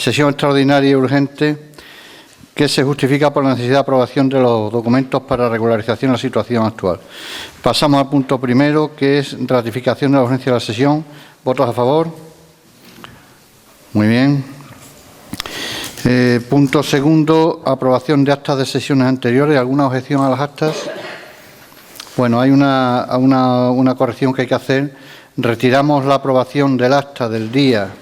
Sesión extraordinaria y urgente que se justifica por la necesidad de aprobación de los documentos para regularización de la situación actual. Pasamos al punto primero, que es ratificación de la urgencia de la sesión. ¿Votos a favor? Muy bien. Punto segundo, aprobación de actas de sesiones anteriores. ¿Alguna objeción a las actas? Bueno, hay una corrección que hay que hacer. Retiramos la aprobación del acta del día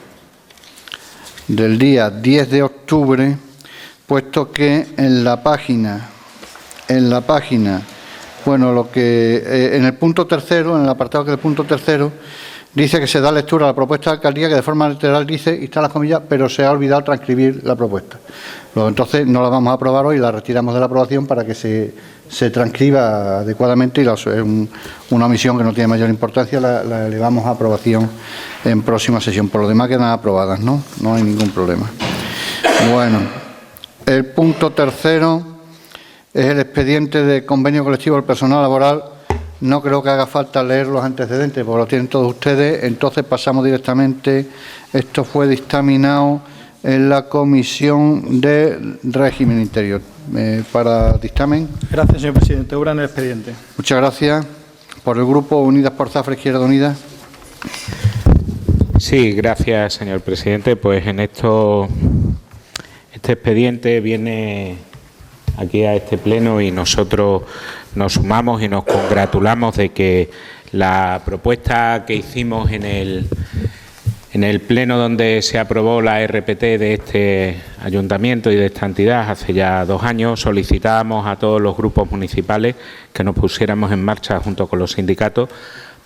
10 de octubre, puesto que en la página, bueno, en el punto tercero, en el apartado que es el punto tercero, dice que se da lectura a la propuesta de alcaldía, que de forma literal dice, y están las comillas, pero se ha olvidado transcribir la propuesta. Luego, entonces, no la vamos a aprobar hoy, la retiramos de la aprobación para que se transcriba adecuadamente, y es una omisión que no tiene mayor importancia, la elevamos a aprobación en próxima sesión. Por lo demás, quedan aprobadas, ¿no? No hay ningún problema. Bueno, el punto tercero es el expediente de convenio colectivo del personal laboral. No creo que haga falta leer los antecedentes, porque lo tienen todos ustedes. Entonces pasamos directamente. Esto fue dictaminado en la Comisión de Régimen Interior. Para dictamen. Gracias, señor presidente. Obra en el expediente. Muchas gracias. Por el Grupo Unidas por Zafra, Izquierda Unida. Sí, gracias, señor presidente. Pues en este expediente viene aquí a este pleno y nosotros nos sumamos y nos congratulamos de que la propuesta que hicimos en el pleno donde se aprobó la RPT de este ayuntamiento y de esta entidad hace ya 2 años, solicitábamos a todos los grupos municipales que nos pusiéramos en marcha junto con los sindicatos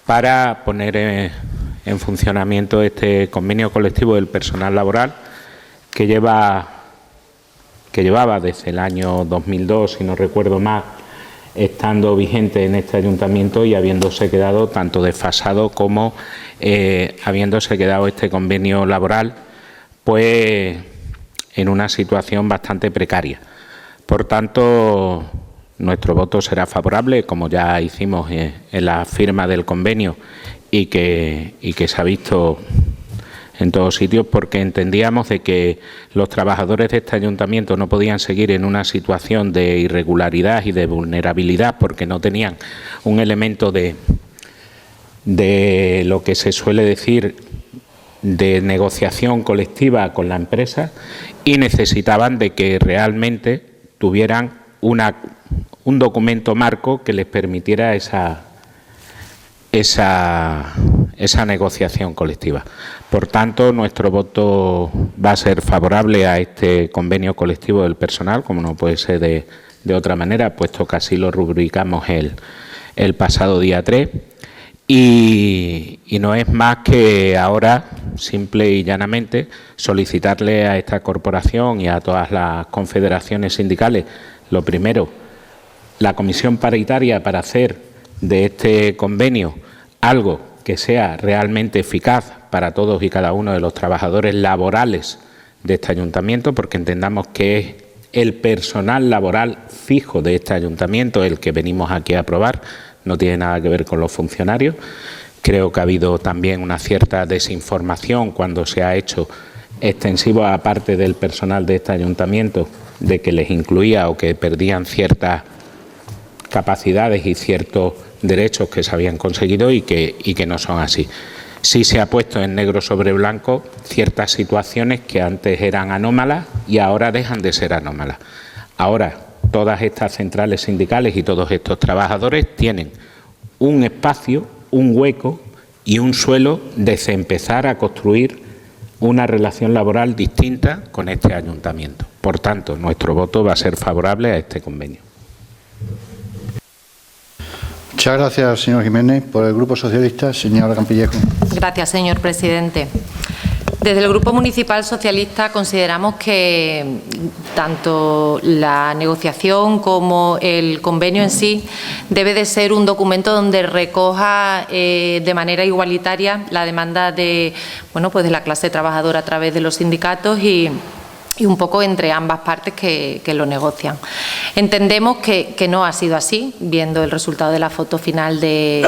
para poner en funcionamiento este convenio colectivo del personal laboral que llevaba desde el año 2002, si no recuerdo mal, estando vigente en este ayuntamiento y habiéndose quedado tanto desfasado como habiéndose quedado este convenio laboral pues en una situación bastante precaria. Por tanto, nuestro voto será favorable, como ya hicimos en la firma del convenio y que se ha visto en todos sitios, porque entendíamos de que los trabajadores de este ayuntamiento no podían seguir en una situación de irregularidad y de vulnerabilidad porque no tenían un elemento de lo que se suele decir de negociación colectiva con la empresa, y necesitaban de que realmente tuvieran un documento marco que les permitiera esa negociación colectiva. Por tanto, nuestro voto va a ser favorable a este convenio colectivo del personal, como no puede ser de otra manera, puesto que así lo rubricamos el pasado día 3. Y no es más que ahora, simple y llanamente, solicitarle a esta corporación y a todas las confederaciones sindicales, lo primero, la comisión paritaria para hacer de este convenio algo que sea realmente eficaz para todos y cada uno de los trabajadores laborales de este ayuntamiento, porque entendamos que es el personal laboral fijo de este ayuntamiento el que venimos aquí a aprobar, no tiene nada que ver con los funcionarios. Creo que ha habido también una cierta desinformación cuando se ha hecho extensivo a parte del personal de este ayuntamiento de que les incluía o que perdían ciertas capacidades y ciertos derechos que se habían conseguido y que no son así. Sí se ha puesto en negro sobre blanco ciertas situaciones que antes eran anómalas y ahora dejan de ser anómalas. Ahora, todas estas centrales sindicales y todos estos trabajadores tienen un espacio, un hueco y un suelo de empezar a construir una relación laboral distinta con este ayuntamiento. Por tanto, nuestro voto va a ser favorable a este convenio. Muchas gracias, señor Jiménez. Por el Grupo Socialista, señora Campillejo. Gracias, señor presidente. Desde el Grupo Municipal Socialista consideramos que tanto la negociación como el convenio en sí debe de ser un documento donde recoja de manera igualitaria la demanda de la clase trabajadora a través de los sindicatos y un poco entre ambas partes que lo negocian. Entendemos que no ha sido así, viendo el resultado de la foto final de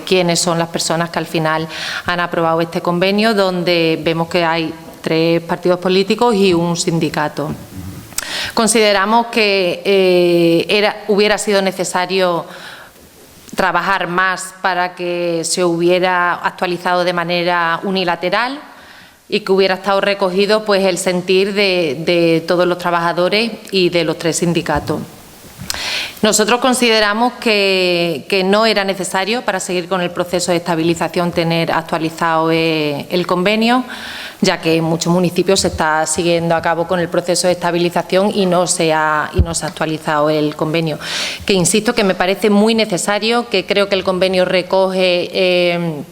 quiénes son las personas que al final han aprobado este convenio, donde vemos que hay 3 partidos políticos y un sindicato. Consideramos que hubiera sido necesario trabajar más para que se hubiera actualizado de manera unilateral y que hubiera estado recogido pues el sentir de todos los trabajadores y de los 3 sindicatos. Nosotros consideramos que no era necesario para seguir con el proceso de estabilización tener actualizado el convenio, ya que en muchos municipios se está siguiendo a cabo con el proceso de estabilización y no se ha actualizado el convenio. Que insisto que me parece muy necesario, que creo que el convenio recoge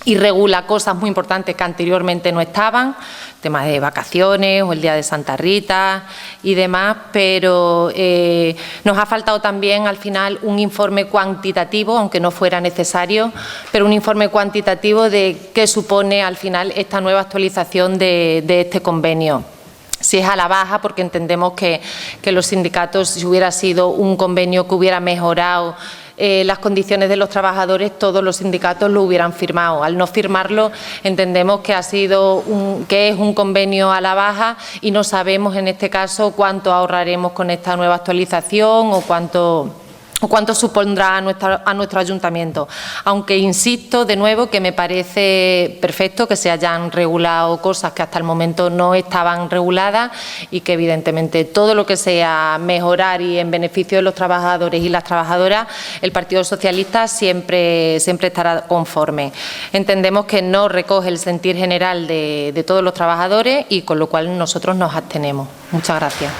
y regula cosas muy importantes que anteriormente no estaban, temas de vacaciones o el Día de Santa Rita y demás, pero nos ha faltado también al final un informe cuantitativo, aunque no fuera necesario, pero un informe cuantitativo de qué supone al final esta nueva actualización de este convenio. Si es a la baja, porque entendemos que los sindicatos, si hubiera sido un convenio que hubiera mejorado las condiciones de los trabajadores, todos los sindicatos lo hubieran firmado. Al no firmarlo, entendemos que es un convenio a la baja y no sabemos en este caso cuánto ahorraremos con esta nueva actualización o cuánto supondrá a nuestro ayuntamiento. Aunque insisto de nuevo que me parece perfecto que se hayan regulado cosas que hasta el momento no estaban reguladas y que evidentemente todo lo que sea mejorar y en beneficio de los trabajadores y las trabajadoras, el Partido Socialista siempre estará conforme. Entendemos que no recoge el sentir general de todos los trabajadores y con lo cual nosotros nos abstenemos. Muchas gracias.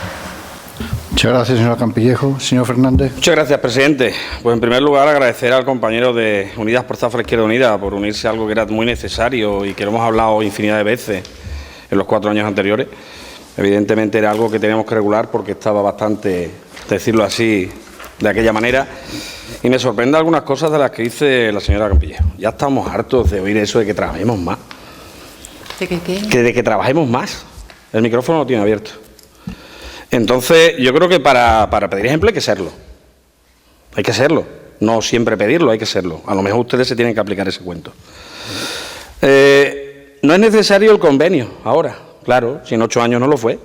Muchas gracias, señora Campillejo. Señor Fernández. Muchas gracias, presidente. Pues en primer lugar agradecer al compañero de Unidas por Zafra Izquierda Unida por unirse a algo que era muy necesario y que lo hemos hablado infinidad de veces en los 4 años anteriores. Evidentemente era algo que teníamos que regular porque estaba bastante, decirlo así, de aquella manera. Y me sorprende algunas cosas de las que dice la señora Campillejo. Ya estamos hartos de oír eso de que trabajemos más. ¿De qué? De que trabajemos más. El micrófono lo tiene abierto. Entonces, yo creo que para pedir ejemplo hay que serlo. Hay que serlo. No siempre pedirlo, hay que serlo. A lo mejor ustedes se tienen que aplicar ese cuento. No es necesario el convenio ahora. Claro, si en 8 años no lo fue.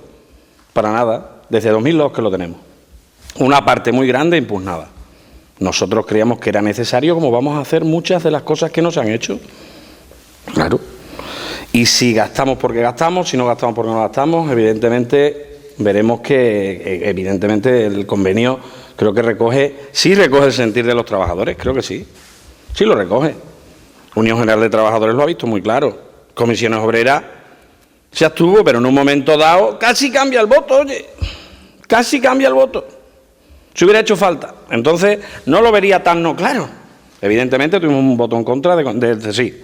Para nada. Desde 2002 que lo tenemos. Una parte muy grande impugnada. Nosotros creíamos que era necesario, como vamos a hacer muchas de las cosas que no se han hecho. Claro. Y si gastamos porque gastamos, si no gastamos porque no gastamos, evidentemente veremos que evidentemente el convenio creo que sí recoge el sentir de los trabajadores, creo que sí lo recoge. Unión General de Trabajadores lo ha visto muy claro. Comisiones Obreras se abstuvo, pero en un momento dado casi cambia el voto, oye, casi cambia el voto. Si hubiera hecho falta. Entonces no lo vería tan no claro. Evidentemente tuvimos un voto en contra de sí,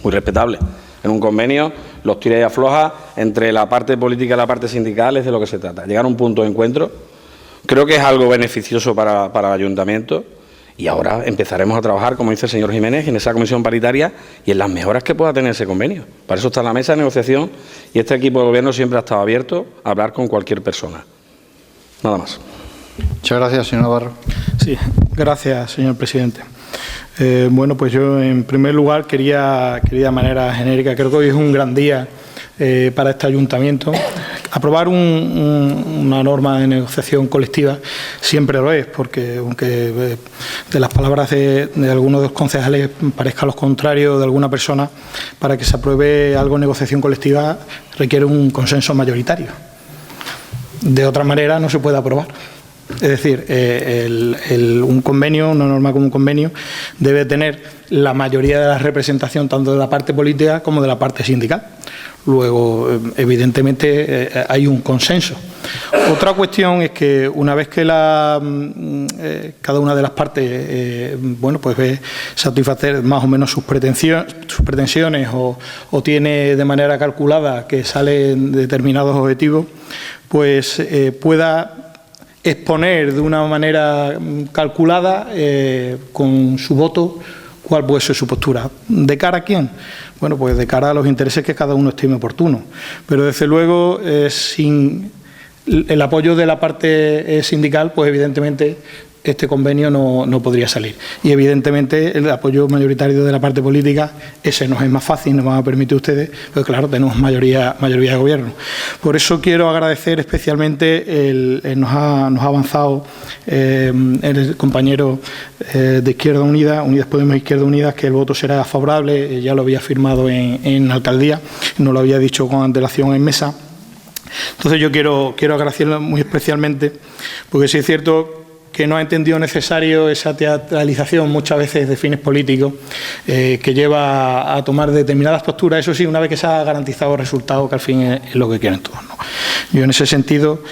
muy respetable. En un convenio, los tira y afloja entre la parte política y la parte sindical es de lo que se trata. Llegar a un punto de encuentro, creo que es algo beneficioso para el ayuntamiento y ahora empezaremos a trabajar, como dice el señor Jiménez, en esa comisión paritaria y en las mejoras que pueda tener ese convenio. Para eso está la mesa de negociación y este equipo de gobierno siempre ha estado abierto a hablar con cualquier persona. Nada más. Muchas gracias, señor Navarro. Sí, gracias, señor presidente. Bueno, pues yo en primer lugar quería de manera genérica, creo que hoy es un gran día para este ayuntamiento. Aprobar una norma de negociación colectiva siempre lo es, porque aunque de las palabras de algunos de los concejales parezca lo contrario de alguna persona, para que se apruebe algo en negociación colectiva requiere un consenso mayoritario. De otra manera no se puede aprobar. Es decir, un convenio, una norma como un convenio, debe tener la mayoría de la representación tanto de la parte política como de la parte sindical. Luego, evidentemente, hay un consenso. Otra cuestión es que una vez que cada una de las partes pues ve satisfacer más o menos sus pretensiones o tiene de manera calculada que salen determinados objetivos, pues pueda exponer de una manera calculada con su voto cuál puede ser su postura. ¿De cara a quién? Bueno, pues de cara a los intereses que cada uno estime oportuno. Pero desde luego, sin el apoyo de la parte sindical, pues evidentemente este convenio no podría salir. Y evidentemente el apoyo mayoritario de la parte política, ese nos es más fácil, nos van a permitir ustedes, pero claro, tenemos mayoría de gobierno. Por eso quiero agradecer especialmente, nos ha avanzado el compañero de Izquierda Unida, Unidas Podemos Izquierda Unida, que el voto será favorable, ya lo había firmado en la alcaldía, no lo había dicho con antelación en mesa. Entonces yo quiero agradecerle muy especialmente, porque sí es cierto que no ha entendido necesario esa teatralización muchas veces de fines políticos que lleva a tomar determinadas posturas, eso sí, una vez que se ha garantizado el resultado, que al fin es lo que quieren todos, ¿no? Yo en ese sentido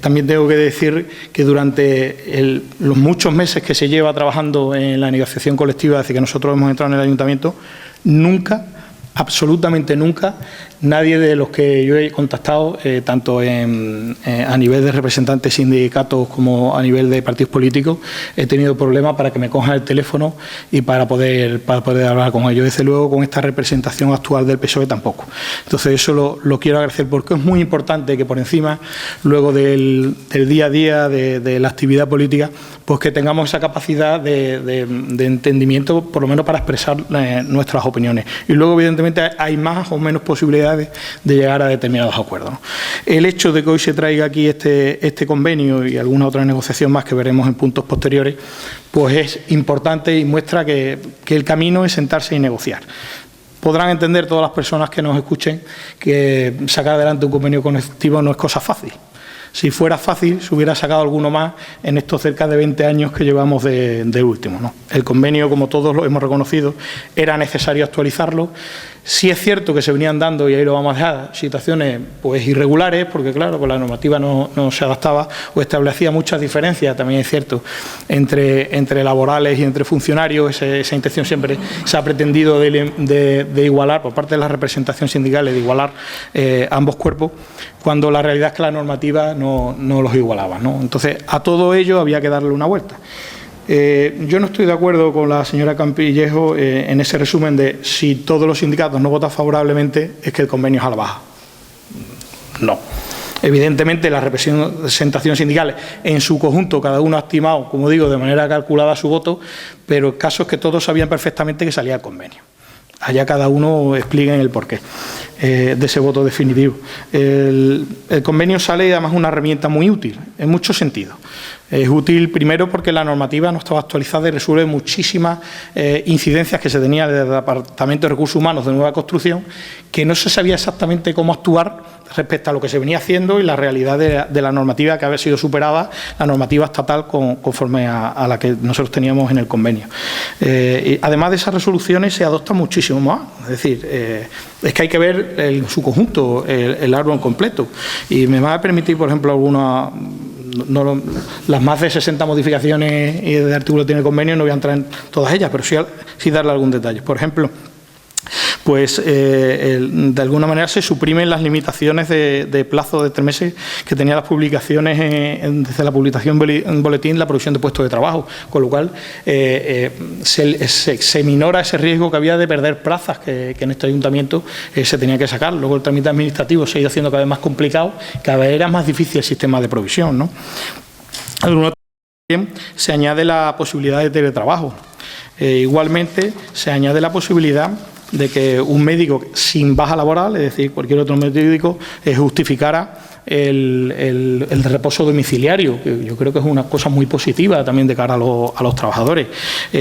también tengo que decir que durante los muchos meses que se lleva trabajando en la negociación colectiva desde que nosotros hemos entrado en el ayuntamiento, nunca, absolutamente nunca, nadie de los que yo he contactado, tanto a nivel de representantes sindicatos como a nivel de partidos políticos, he tenido problemas para que me cojan el teléfono y para poder hablar con ellos. Desde luego, con esta representación actual del PSOE tampoco. Entonces, eso lo quiero agradecer porque es muy importante que por encima, luego del día a día de la actividad política, pues que tengamos esa capacidad de entendimiento, por lo menos para expresar nuestras opiniones. Y luego, evidentemente, hay más o menos posibilidades de llegar a determinados acuerdos, ¿no? El hecho de que hoy se traiga aquí este convenio y alguna otra negociación más que veremos en puntos posteriores, pues es importante y muestra que el camino es sentarse y negociar. Podrán entender todas las personas que nos escuchen que sacar adelante un convenio colectivo no es cosa fácil. Si fuera fácil, se hubiera sacado alguno más en estos cerca de 20 años que llevamos de último, ¿no? El convenio, como todos lo hemos reconocido, era necesario actualizarlo. Sí es cierto que se venían dando, y ahí lo vamos a dejar, situaciones pues irregulares, porque claro, pues la normativa no se adaptaba o establecía muchas diferencias, también es cierto, entre laborales y entre funcionarios. Esa intención siempre se ha pretendido de igualar, por parte de la representación sindical, de igualar ambos cuerpos, cuando la realidad es que la normativa no los igualaba, ¿no? Entonces, a todo ello había que darle una vuelta. Yo no estoy de acuerdo con la señora Campillejo en ese resumen de si todos los sindicatos no votan favorablemente es que el convenio es a la baja. No. Evidentemente, las representaciones sindicales en su conjunto, cada uno ha estimado, como digo, de manera calculada su voto, pero el caso es que todos sabían perfectamente que salía el convenio. Allá cada uno explica el porqué de ese voto definitivo. El convenio sale además una herramienta muy útil en muchos sentidos. Es útil primero porque la normativa no estaba actualizada y resuelve muchísimas incidencias que se tenía desde el Departamento de Recursos Humanos de Nueva Construcción, que no se sabía exactamente cómo actuar respecto a lo que se venía haciendo y la realidad de la normativa que había sido superada, la normativa estatal conforme a la que nosotros teníamos en el convenio. Y además de esas resoluciones se adoptan muchísimo más, es decir, es que hay que ver en su conjunto el árbol completo. Y me va a permitir, por ejemplo, algunas... las más de 60 modificaciones y de artículos que tiene el convenio, no voy a entrar en todas ellas, pero sí darle algún detalle. Por ejemplo, pues de alguna manera se suprimen las limitaciones de plazo de 3 meses que tenían las publicaciones desde la publicación en boletín, la provisión de puestos de trabajo, con lo cual se minora ese riesgo que había de perder plazas que en este ayuntamiento se tenía que sacar. Luego el trámite administrativo se ha ido haciendo cada vez más complicado, cada vez era más difícil el sistema de provisión, ¿no? También se añade la posibilidad de teletrabajo. Igualmente se añade la posibilidad de que un médico sin baja laboral, es decir, cualquier otro médico, justificara el reposo domiciliario, que yo creo que es una cosa muy positiva también de cara a los trabajadores.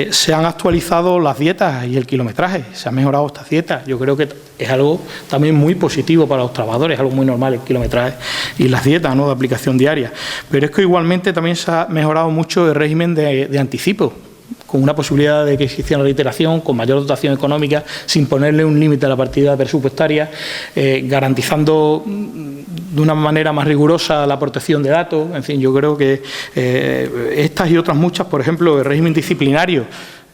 Se han actualizado las dietas y el kilometraje, se han mejorado estas dietas. Yo creo que es algo también muy positivo para los trabajadores, algo muy normal el kilometraje y las dietas, ¿no?, de aplicación diaria. Pero es que igualmente también se ha mejorado mucho el régimen de anticipo, con una posibilidad de que existiera la iteración, con mayor dotación económica, sin ponerle un límite a la partida presupuestaria, garantizando de una manera más rigurosa la protección de datos. En fin, yo creo que estas y otras muchas, por ejemplo, el régimen disciplinario,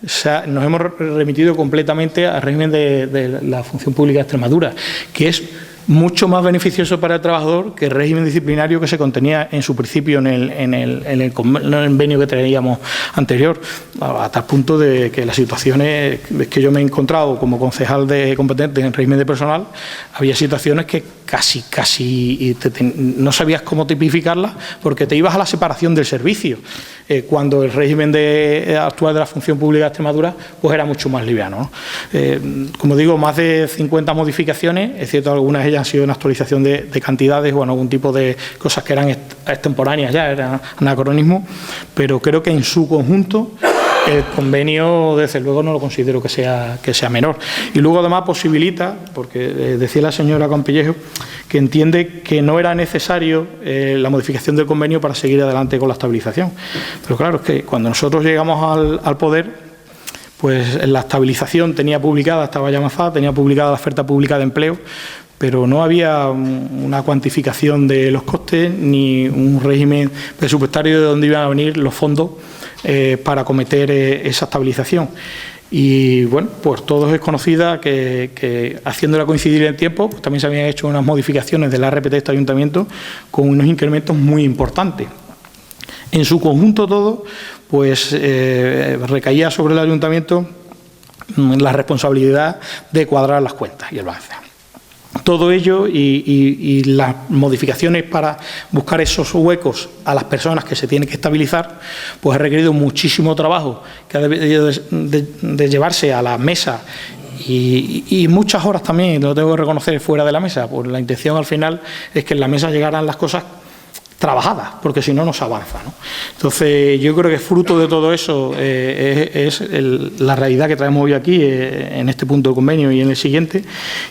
nos hemos remitido completamente al régimen de la Función Pública de Extremadura, que es mucho más beneficioso para el trabajador que el régimen disciplinario que se contenía en su principio en el convenio que teníamos anterior, a tal punto de que las situaciones que yo me he encontrado como concejal competente en régimen de personal, había situaciones que no sabías cómo tipificarla porque te ibas a la separación del servicio, cuando el régimen actual de la función pública de Extremadura pues era mucho más liviano, ¿no? Como digo, más de 50 modificaciones, es cierto, algunas de ellas han sido una actualización de cantidades o en algún tipo de cosas que eran extemporáneas ya, eran anacronismo, pero creo que en su conjunto el convenio, desde luego, no lo considero que sea menor. Y luego, además, posibilita, porque decía la señora Campillejo, que entiende que no era necesario la modificación del convenio para seguir adelante con la estabilización. Pero claro, es que cuando nosotros llegamos al poder, pues la estabilización estaba ya avanzada, tenía publicada la oferta pública de empleo, pero no había una cuantificación de los costes ni un régimen presupuestario de dónde iban a venir los fondos para acometer esa estabilización. Y bueno, pues todos es conocida que haciéndola coincidir en tiempo, pues también se habían hecho unas modificaciones de la RPT de este ayuntamiento con unos incrementos muy importantes. En su conjunto todo, pues recaía sobre el ayuntamiento la responsabilidad de cuadrar las cuentas y el balance. Todo ello y las modificaciones para buscar esos huecos a las personas que se tienen que estabilizar, pues ha requerido muchísimo trabajo que ha debido de llevarse a la mesa y muchas horas también, lo tengo que reconocer, fuera de la mesa, pues la intención al final es que en la mesa llegaran las cosas trabajadas, porque si no, no se avanza, ¿no? Entonces, yo creo que fruto de todo eso es la realidad que traemos hoy aquí, en este punto del convenio y en el siguiente,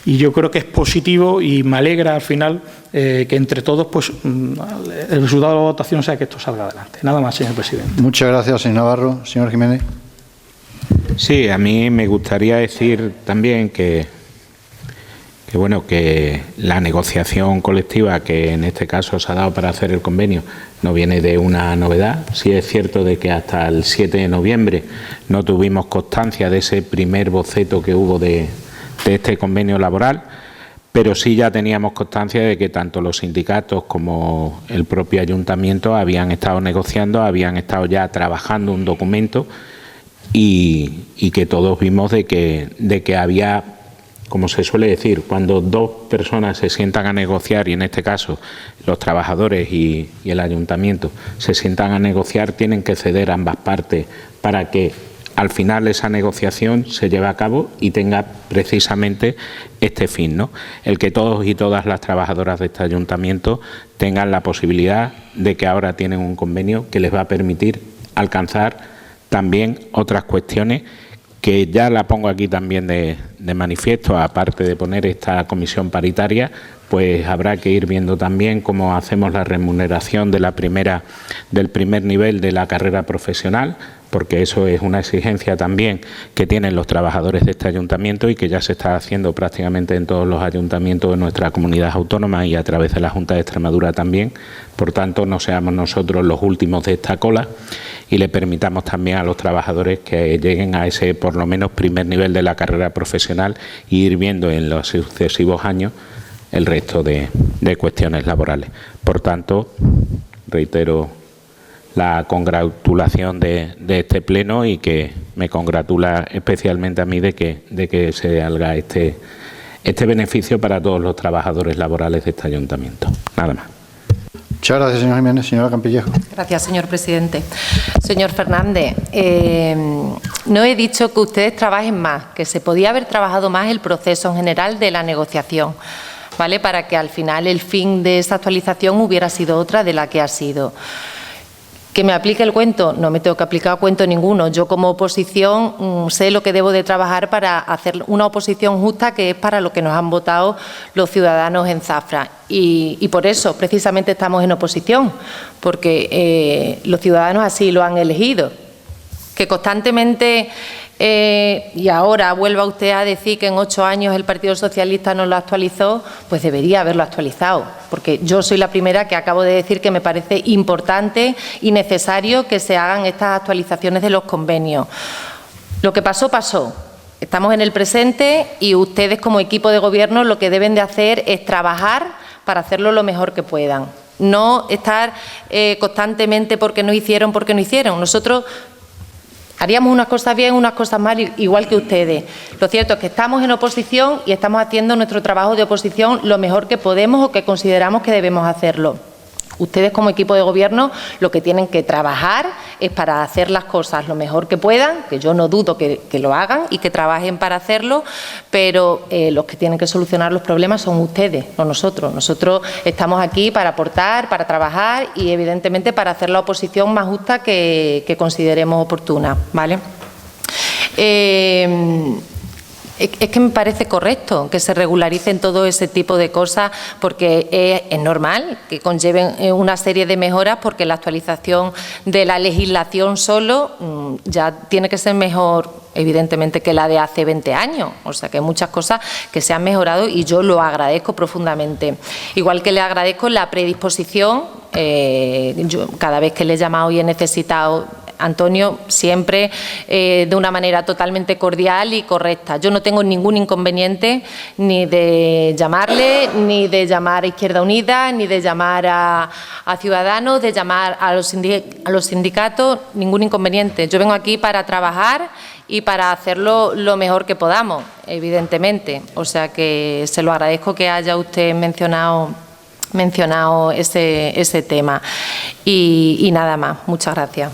y yo creo que es positivo y me alegra al final que entre todos pues el resultado de la votación sea que esto salga adelante. Nada más, señor presidente. Muchas gracias, señor Navarro. Señor Jiménez. Sí, a mí me gustaría decir también que la negociación colectiva que en este caso se ha dado para hacer el convenio no viene de una novedad. Sí es cierto de que hasta el 7 de noviembre no tuvimos constancia de ese primer boceto que hubo de este convenio laboral, pero sí ya teníamos constancia de que tanto los sindicatos como el propio ayuntamiento habían estado negociando, habían estado ya trabajando un documento y que todos vimos de que había, como se suele decir, cuando dos personas se sientan a negociar, y en este caso los trabajadores y el ayuntamiento se sientan a negociar, tienen que ceder ambas partes para que al final esa negociación se lleve a cabo y tenga precisamente este fin, ¿no? El que todos y todas las trabajadoras de este ayuntamiento tengan la posibilidad de que ahora tienen un convenio que les va a permitir alcanzar también otras cuestiones que ya la pongo aquí también de manifiesto, aparte de poner esta comisión paritaria, pues habrá que ir viendo también cómo hacemos la remuneración del primer nivel de la carrera profesional, porque eso es una exigencia también que tienen los trabajadores de este ayuntamiento y que ya se está haciendo prácticamente en todos los ayuntamientos de nuestra comunidad autónoma y a través de la Junta de Extremadura también. Por tanto, no seamos nosotros los últimos de esta cola y le permitamos también a los trabajadores que lleguen a ese, por lo menos, primer nivel de la carrera profesional y ir viendo en los sucesivos años el resto de cuestiones laborales. Por tanto, reitero la congratulación de este pleno y que me congratula especialmente a mí de que se haga este beneficio para todos los trabajadores laborales de este ayuntamiento. Nada más. Muchas gracias, señor Jiménez. Señora Campillejo. Gracias, señor presidente. Señor Fernández, no he dicho que ustedes trabajen más, que se podía haber trabajado más el proceso en general de la negociación, ¿vale? Para que al final el fin de esa actualización hubiera sido otra de la que ha sido. ¿Que me aplique el cuento? No me tengo que aplicar cuento ninguno. Yo como oposición sé lo que debo de trabajar para hacer una oposición justa, que es para lo que nos han votado los ciudadanos en Zafra. Y por eso precisamente estamos en oposición, porque los ciudadanos así lo han elegido. Que constantemente, y ahora vuelva usted a decir que en 8 años el Partido Socialista no lo actualizó, pues debería haberlo actualizado, porque yo soy la primera que acabo de decir que me parece importante y necesario que se hagan estas actualizaciones de los convenios. Lo que pasó, pasó. Estamos en el presente y ustedes como equipo de gobierno lo que deben de hacer es trabajar para hacerlo lo mejor que puedan. No estar constantemente porque no hicieron. Nosotros Haríamos unas cosas bien, unas cosas mal, igual que ustedes. Lo cierto es que estamos en oposición y estamos haciendo nuestro trabajo de oposición lo mejor que podemos o que consideramos que debemos hacerlo. Ustedes, como equipo de gobierno, lo que tienen que trabajar es para hacer las cosas lo mejor que puedan, que yo no dudo que lo hagan y que trabajen para hacerlo, pero los que tienen que solucionar los problemas son ustedes, no nosotros. Nosotros estamos aquí para aportar, para trabajar y, evidentemente, para hacer la oposición más justa que consideremos oportuna, ¿vale? Es que me parece correcto que se regularicen todo ese tipo de cosas, porque es normal que conlleven una serie de mejoras, porque la actualización de la legislación solo ya tiene que ser mejor, evidentemente, que la de hace 20 años. O sea, que hay muchas cosas que se han mejorado y yo lo agradezco profundamente. Igual que le agradezco la predisposición, yo cada vez que le he llamado y he necesitado, Antonio, siempre de una manera totalmente cordial y correcta. Yo no tengo ningún inconveniente ni de llamarle, ni de llamar a Izquierda Unida, ni de llamar a Ciudadanos, de llamar a los sindicatos, ningún inconveniente. Yo vengo aquí para trabajar y para hacerlo lo mejor que podamos, evidentemente. O sea que se lo agradezco que haya usted mencionado ese tema. Y nada más. Muchas gracias.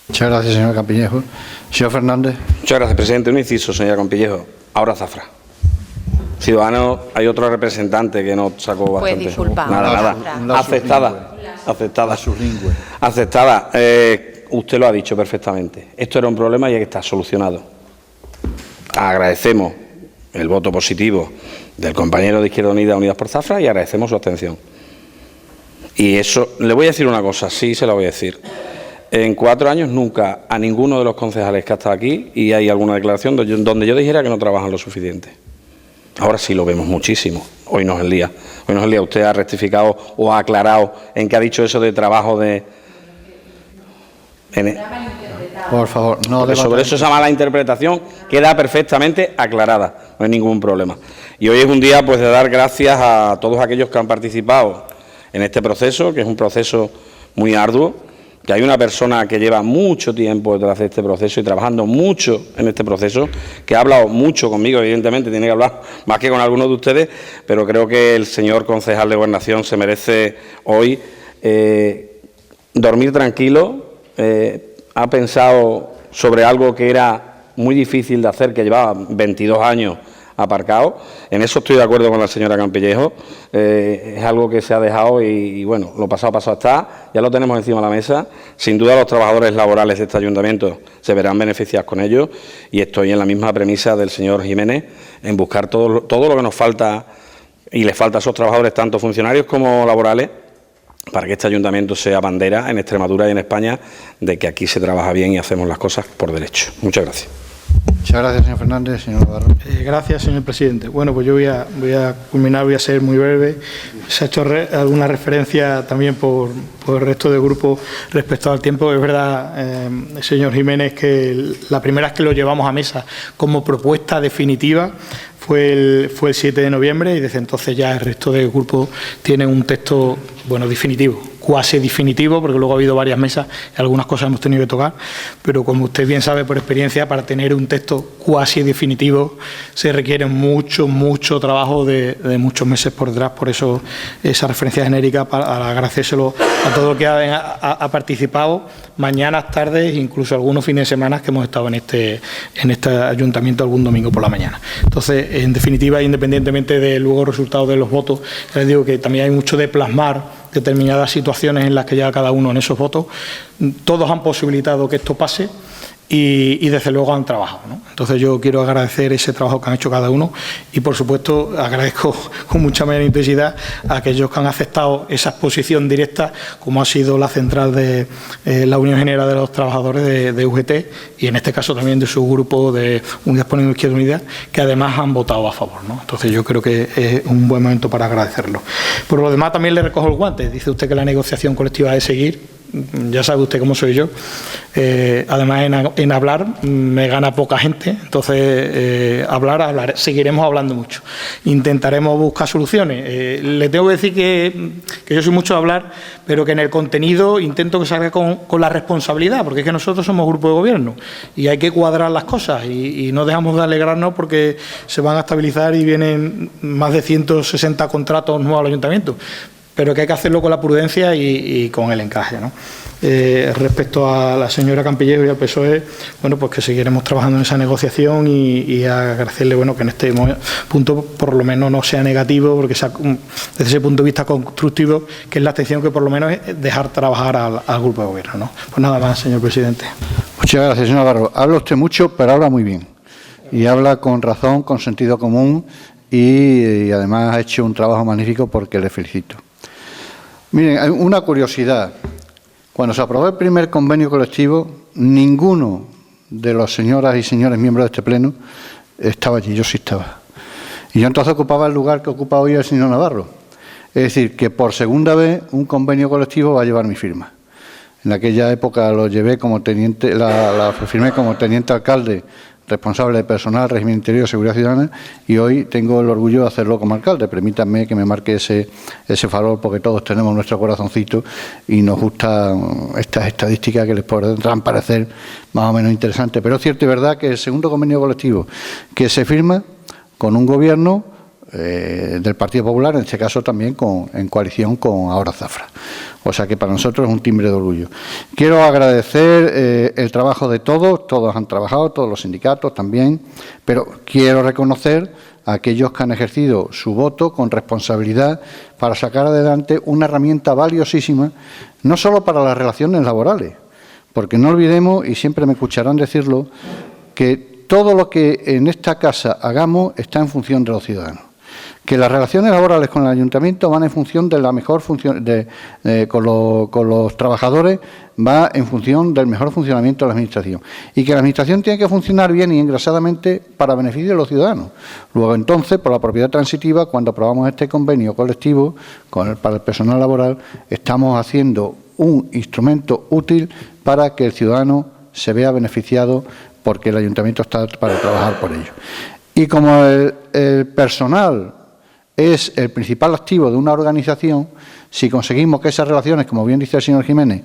Muchas gracias, señor Campillejo. Señor Fernández. Muchas gracias, presidente. Un inciso, señora Campillejo. Ahora Zafra. Ciudadanos, hay otro representante que no sacó bastante. Pues disculpa. Nada. Aceptada. Aceptada. Usted lo ha dicho perfectamente. Esto era un problema y está solucionado. Agradecemos el voto positivo del compañero de Izquierda Unida, Unidas por Zafra, y agradecemos su abstención. Y eso, le voy a decir una cosa, sí se la voy a decir. En 4 años nunca a ninguno de los concejales que ha estado aquí, y hay alguna declaración donde yo dijera que no trabajan lo suficiente. Ahora sí lo vemos muchísimo. Hoy no es el día. Hoy no es el día. Usted ha rectificado o ha aclarado en qué ha dicho eso de trabajo de... Por favor, no debata. Sobre eso, esa mala interpretación queda perfectamente aclarada. No hay ningún problema. Y hoy es un día, pues, de dar gracias a todos aquellos que han participado en este proceso, que es un proceso muy arduo, que hay una persona que lleva mucho tiempo detrás de este proceso y trabajando mucho en este proceso, que ha hablado mucho conmigo, evidentemente tiene que hablar más que con algunos de ustedes, pero creo que el señor concejal de Gobernación se merece hoy dormir tranquilo. Ha pensado sobre algo que era muy difícil de hacer, que llevaba 22 años aparcado. En eso estoy de acuerdo con la señora Campillejo. Es algo que se ha dejado y bueno, lo pasado está, ya lo tenemos encima de la mesa. Sin duda los trabajadores laborales de este ayuntamiento se verán beneficiados con ello, y estoy en la misma premisa del señor Jiménez, en buscar todo lo que nos falta y les falta a esos trabajadores, tanto funcionarios como laborales, para que este ayuntamiento sea bandera en Extremadura y en España de que aquí se trabaja bien y hacemos las cosas por derecho. Muchas gracias. Muchas gracias, señor Fernández. Señor Navarro. Gracias, señor presidente. Bueno, pues yo voy a culminar, voy a ser muy breve. Se ha hecho alguna referencia también por el resto del grupo respecto al tiempo. Es verdad, señor Jiménez, que la primera vez que lo llevamos a mesa como propuesta definitiva fue el 7 de noviembre, y desde entonces ya el resto del grupo tiene un texto, bueno, definitivo, cuasi definitivo, porque luego ha habido varias mesas y algunas cosas hemos tenido que tocar, pero como usted bien sabe por experiencia, para tener un texto cuasi definitivo se requiere mucho trabajo de muchos meses por detrás. Este eso esa referencia genérica, para agradecérselo a todo el que ha participado, mañanas, tardes, incluso algunos fines de semana que hemos estado en este ayuntamiento algún domingo por la mañana. Entonces, en definitiva, independientemente de luego resultados de los votos, les digo que también hay mucho de plasmar determinadas situaciones en las que llega cada uno en esos votos. Todos han posibilitado que esto pase y desde luego han trabajado, ¿no? Entonces yo quiero agradecer ese trabajo que han hecho cada uno y, por supuesto, agradezco con mucha mayor intensidad a aquellos que han aceptado esa exposición directa, como ha sido la central de la Unión General de los Trabajadores de UGT, y en este caso también de su grupo de Unidas por la Izquierda Unida, que además han votado a favor, ¿no? Entonces yo creo que es un buen momento para agradecerlo. Por lo demás, también le recojo el guante. Dice usted que la negociación colectiva ha de seguir. ya sabe usted cómo soy yo. Además, en hablar me gana poca gente, entonces hablar, seguiremos hablando mucho. Intentaremos buscar soluciones. Le tengo que decir que yo soy mucho de hablar, pero que en el contenido intento que salga con la responsabilidad, porque es que nosotros somos grupo de gobierno y hay que cuadrar las cosas y no dejamos de alegrarnos porque se van a estabilizar y vienen más de 160 contratos nuevos al ayuntamiento, pero que hay que hacerlo con la prudencia y con el encaje, ¿no? Respecto a la señora Campillejo y al PSOE, bueno, pues que seguiremos trabajando en esa negociación y agradecerle, bueno, que en este punto por lo menos no sea negativo, porque sea, desde ese punto de vista constructivo, que es la atención que por lo menos es dejar trabajar al grupo de gobierno, ¿no? Pues nada más, señor presidente. Muchas gracias, señor Navarro. Habla usted mucho, pero habla muy bien. Y habla con razón, con sentido común y además ha hecho un trabajo magnífico porque le felicito. Miren, hay una curiosidad. Cuando se aprobó el primer convenio colectivo, ninguno de los señoras y señores miembros de este pleno estaba allí, yo sí estaba. Y yo entonces ocupaba el lugar que ocupa hoy el señor Navarro. Es decir, que por segunda vez un convenio colectivo va a llevar mi firma. En aquella época lo llevé como teniente, la firmé como teniente alcalde, responsable de personal, régimen interior, seguridad ciudadana, y hoy tengo el orgullo de hacerlo como alcalde. Permítanme que me marque ese farol, porque todos tenemos nuestro corazoncito y nos gustan estas estadísticas que les podrán parecer más o menos interesantes. Pero es cierto y verdad que el segundo convenio colectivo que se firma con un gobierno del Partido Popular, en este caso también en coalición con ahora Zafra. O sea que para nosotros es un timbre de orgullo. Quiero agradecer el trabajo de todos han trabajado, todos los sindicatos también, pero quiero reconocer a aquellos que han ejercido su voto con responsabilidad para sacar adelante una herramienta valiosísima, no solo para las relaciones laborales, porque no olvidemos, y siempre me escucharán decirlo, que todo lo que en esta casa hagamos está en función de los ciudadanos. Que las relaciones laborales con el ayuntamiento van en función de la mejor función, con los trabajadores va en función del mejor funcionamiento de la administración. Y que la administración tiene que funcionar bien y engrasadamente para beneficio de los ciudadanos. Luego entonces, por la propiedad transitiva, cuando aprobamos este convenio colectivo para el personal laboral, estamos haciendo un instrumento útil para que el ciudadano se vea beneficiado porque el ayuntamiento está para trabajar por ello. Y como el personal es el principal activo de una organización, si conseguimos que esas relaciones, como bien dice el señor Jiménez,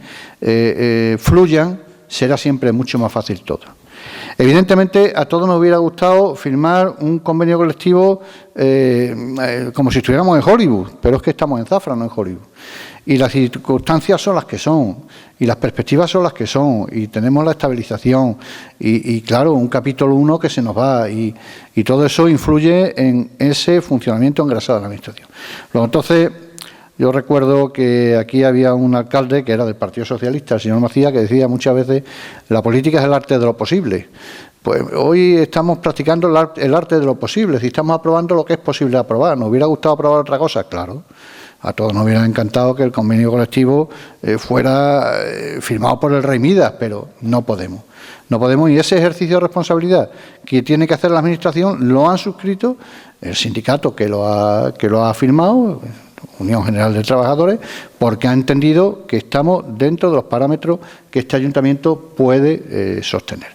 fluyan, será siempre mucho más fácil todo. Evidentemente, a todos nos hubiera gustado firmar un convenio colectivo como si estuviéramos en Hollywood, pero es que estamos en Zafra, no en Hollywood. Y las circunstancias son las que son, y las perspectivas son las que son, y tenemos la estabilización, y claro, un capítulo 1 que se nos va, y todo eso influye en ese funcionamiento engrasado de la administración. Luego, entonces, yo recuerdo que aquí había un alcalde que era del Partido Socialista, el señor Macías, que decía muchas veces, la política es el arte de lo posible. Pues hoy estamos practicando el arte de lo posible, si estamos aprobando lo que es posible aprobar. ¿Nos hubiera gustado aprobar otra cosa? Claro. A todos nos hubiera encantado que el convenio colectivo fuera firmado por el Rey Midas, pero no podemos. No podemos, y ese ejercicio de responsabilidad que tiene que hacer la Administración lo han suscrito el sindicato que lo ha firmado, Unión General de Trabajadores, porque ha entendido que estamos dentro de los parámetros que este ayuntamiento puede sostener.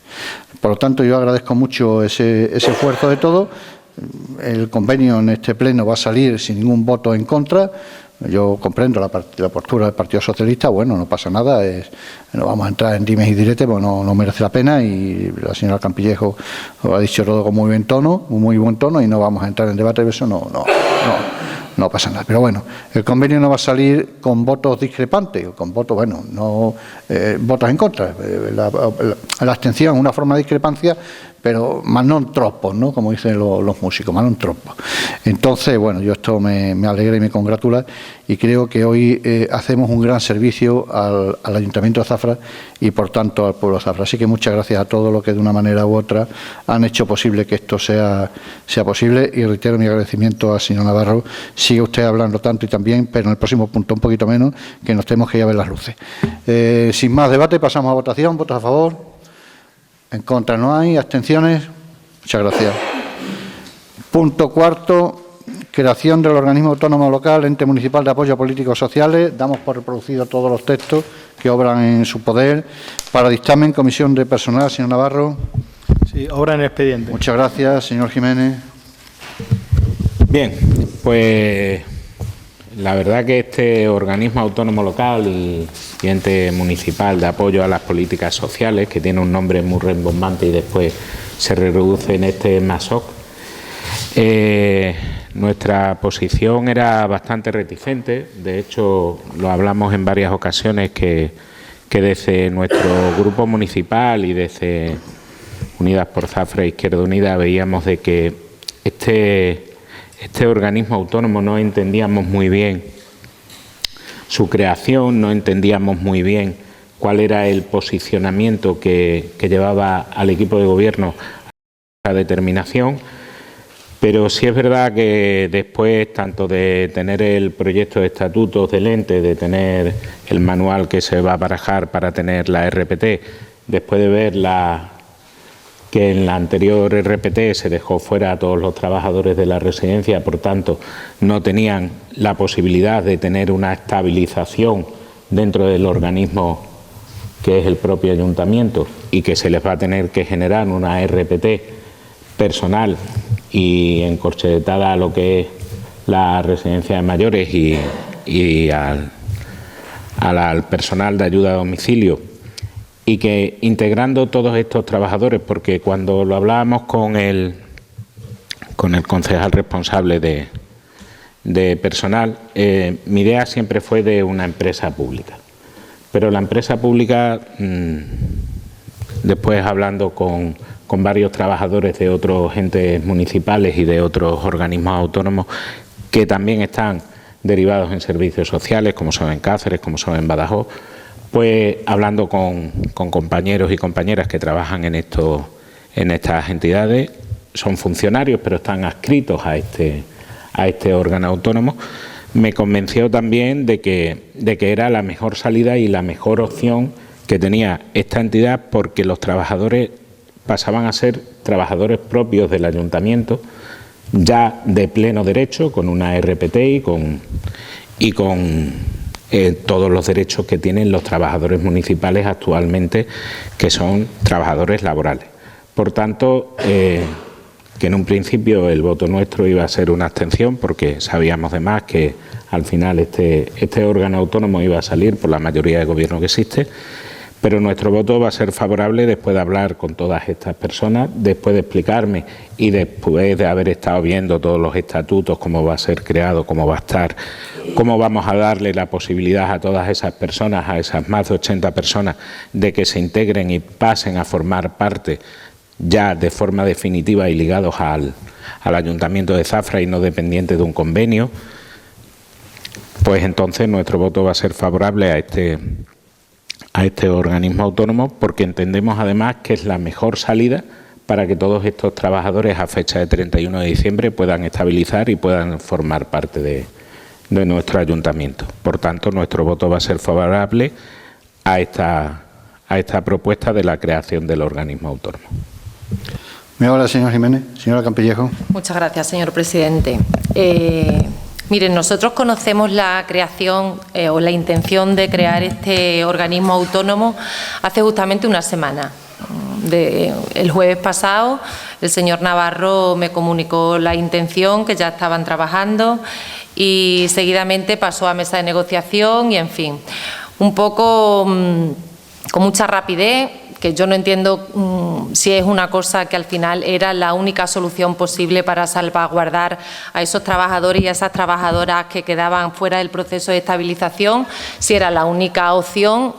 Por lo tanto, yo agradezco mucho ese esfuerzo de todos. El convenio en este pleno va a salir sin ningún voto en contra. Yo comprendo la postura del Partido Socialista, bueno, no pasa nada, no vamos a entrar en dimes y diretes porque no merece la pena, y la señora Campillejo lo ha dicho todo con muy buen tono y no vamos a entrar en debate, eso no pasa nada. Pero bueno, el convenio no va a salir con votos discrepantes, con votos, bueno, no votos en contra. La abstención es una forma de discrepancia, pero más non troppo, ¿no? Como dicen los músicos, más non troppo. Entonces, bueno, yo esto me alegra y me congratula, y creo que hoy hacemos un gran servicio al Ayuntamiento de Zafra y, por tanto, al pueblo de Zafra. Así que muchas gracias a todos los que de una manera u otra han hecho posible que esto sea posible, y reitero mi agradecimiento al señor Navarro. Sigue usted hablando tanto y también, pero en el próximo punto un poquito menos, que nos tenemos que ir a ver las luces. Sin más debate, pasamos a votación. ¿Votos a favor? En contra no hay. ¿Abstenciones? Muchas gracias. Punto cuarto, creación del organismo autónomo local, ente municipal de apoyo a políticos sociales. Damos por reproducido todos los textos que obran en su poder. Para dictamen, comisión de personal, señor Navarro. Sí, obra en expediente. Muchas gracias, señor Jiménez. Bien, pues la verdad que este organismo autónomo local y ente municipal de apoyo a las políticas sociales, que tiene un nombre muy rimbombante y después se reduce en este MASOC, nuestra posición era bastante reticente. De hecho, lo hablamos en varias ocasiones que desde nuestro grupo municipal y desde Unidas por Zafra e Izquierda Unida veíamos de que este organismo autónomo no entendíamos muy bien su creación, no entendíamos muy bien cuál era el posicionamiento que llevaba al equipo de gobierno a esa determinación, pero sí es verdad que después, tanto de tener el proyecto de estatutos del ente, de tener el manual que se va a barajar para tener la RPT, después de ver que en la anterior RPT se dejó fuera a todos los trabajadores de la residencia, por tanto, no tenían la posibilidad de tener una estabilización dentro del organismo que es el propio ayuntamiento y que se les va a tener que generar una RPT personal y encorchetada a lo que es la residencia de mayores y al personal de ayuda a domicilio. Y que integrando todos estos trabajadores, porque cuando lo hablábamos con el concejal responsable de personal, mi idea siempre fue de una empresa pública. Pero la empresa pública, después hablando con varios trabajadores de otros entes municipales y de otros organismos autónomos que también están derivados en servicios sociales, como son en Cáceres, como son en Badajoz, pues hablando con compañeros y compañeras que trabajan en estas entidades, son funcionarios pero están adscritos a este órgano autónomo, me convenció también de que era la mejor salida y la mejor opción que tenía esta entidad, porque los trabajadores pasaban a ser trabajadores propios del ayuntamiento, ya de pleno derecho, con una RPT y con todos los derechos que tienen los trabajadores municipales actualmente, que son trabajadores laborales. Por tanto, que en un principio el voto nuestro iba a ser una abstención, porque sabíamos además que al final este órgano autónomo iba a salir por la mayoría de gobierno que existe, pero nuestro voto va a ser favorable después de hablar con todas estas personas, después de explicarme y después de haber estado viendo todos los estatutos, cómo va a ser creado, cómo va a estar, cómo vamos a darle la posibilidad a todas esas personas, a esas más de 80 personas, de que se integren y pasen a formar parte ya de forma definitiva y ligados al Ayuntamiento de Zafra y no dependientes de un convenio. Pues entonces nuestro voto va a ser favorable a este organismo autónomo, porque entendemos además que es la mejor salida para que todos estos trabajadores a fecha de 31 de diciembre puedan estabilizar y puedan formar parte de nuestro ayuntamiento. Por tanto, nuestro voto va a ser favorable a esta propuesta de la creación del organismo autónomo. Me habla el señor Jiménez. Señora Campillejo. Muchas gracias, señor presidente. Miren, nosotros conocemos la creación o la intención de crear este organismo autónomo hace justamente una semana. El jueves pasado el señor Navarro me comunicó la intención, que ya estaban trabajando, y seguidamente pasó a mesa de negociación y, en fin, un poco con mucha rapidez, que yo no entiendo si es una cosa que al final era la única solución posible para salvaguardar a esos trabajadores y a esas trabajadoras que quedaban fuera del proceso de estabilización, si era la única opción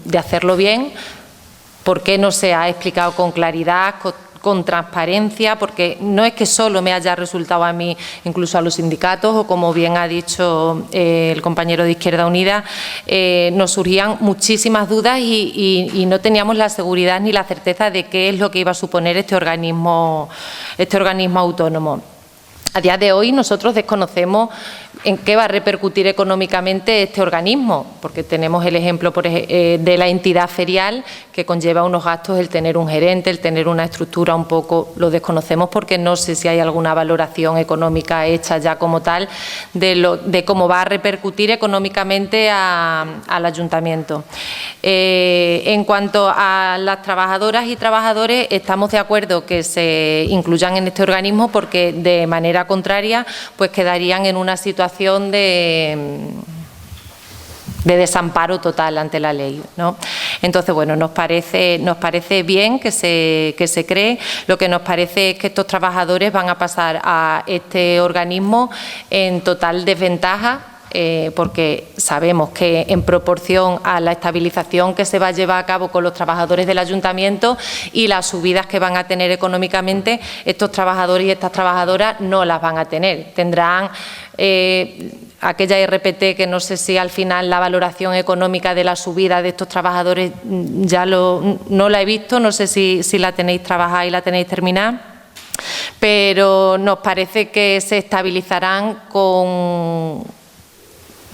de hacerlo bien. ¿Por qué no se ha explicado con claridad, con transparencia? Porque no es que solo me haya resultado a mí, incluso a los sindicatos, o como bien ha dicho el compañero de Izquierda Unida, nos surgían muchísimas dudas y no teníamos la seguridad ni la certeza de qué es lo que iba a suponer este organismo autónomo. A día de hoy nosotros desconocemos ¿En qué va a repercutir económicamente este organismo? Porque tenemos el ejemplo de la entidad ferial, que conlleva unos gastos el tener un gerente, el tener una estructura un poco, lo desconocemos porque no sé si hay alguna valoración económica hecha ya como tal de cómo va a repercutir económicamente al ayuntamiento. En cuanto a las trabajadoras y trabajadores, estamos de acuerdo que se incluyan en este organismo porque de manera contraria pues quedarían en una situación de desamparo total ante la ley, ¿no? Entonces, bueno, nos parece bien que se cree. Lo que nos parece es que estos trabajadores van a pasar a este organismo en total desventaja, porque sabemos que en proporción a la estabilización que se va a llevar a cabo con los trabajadores del ayuntamiento y las subidas que van a tener económicamente, estos trabajadores y estas trabajadoras no las van a tener. Tendrán aquella RPT que no sé si al final la valoración económica de la subida de estos trabajadores no la he visto, no sé si la tenéis trabajada y la tenéis terminada, pero nos parece que se estabilizarán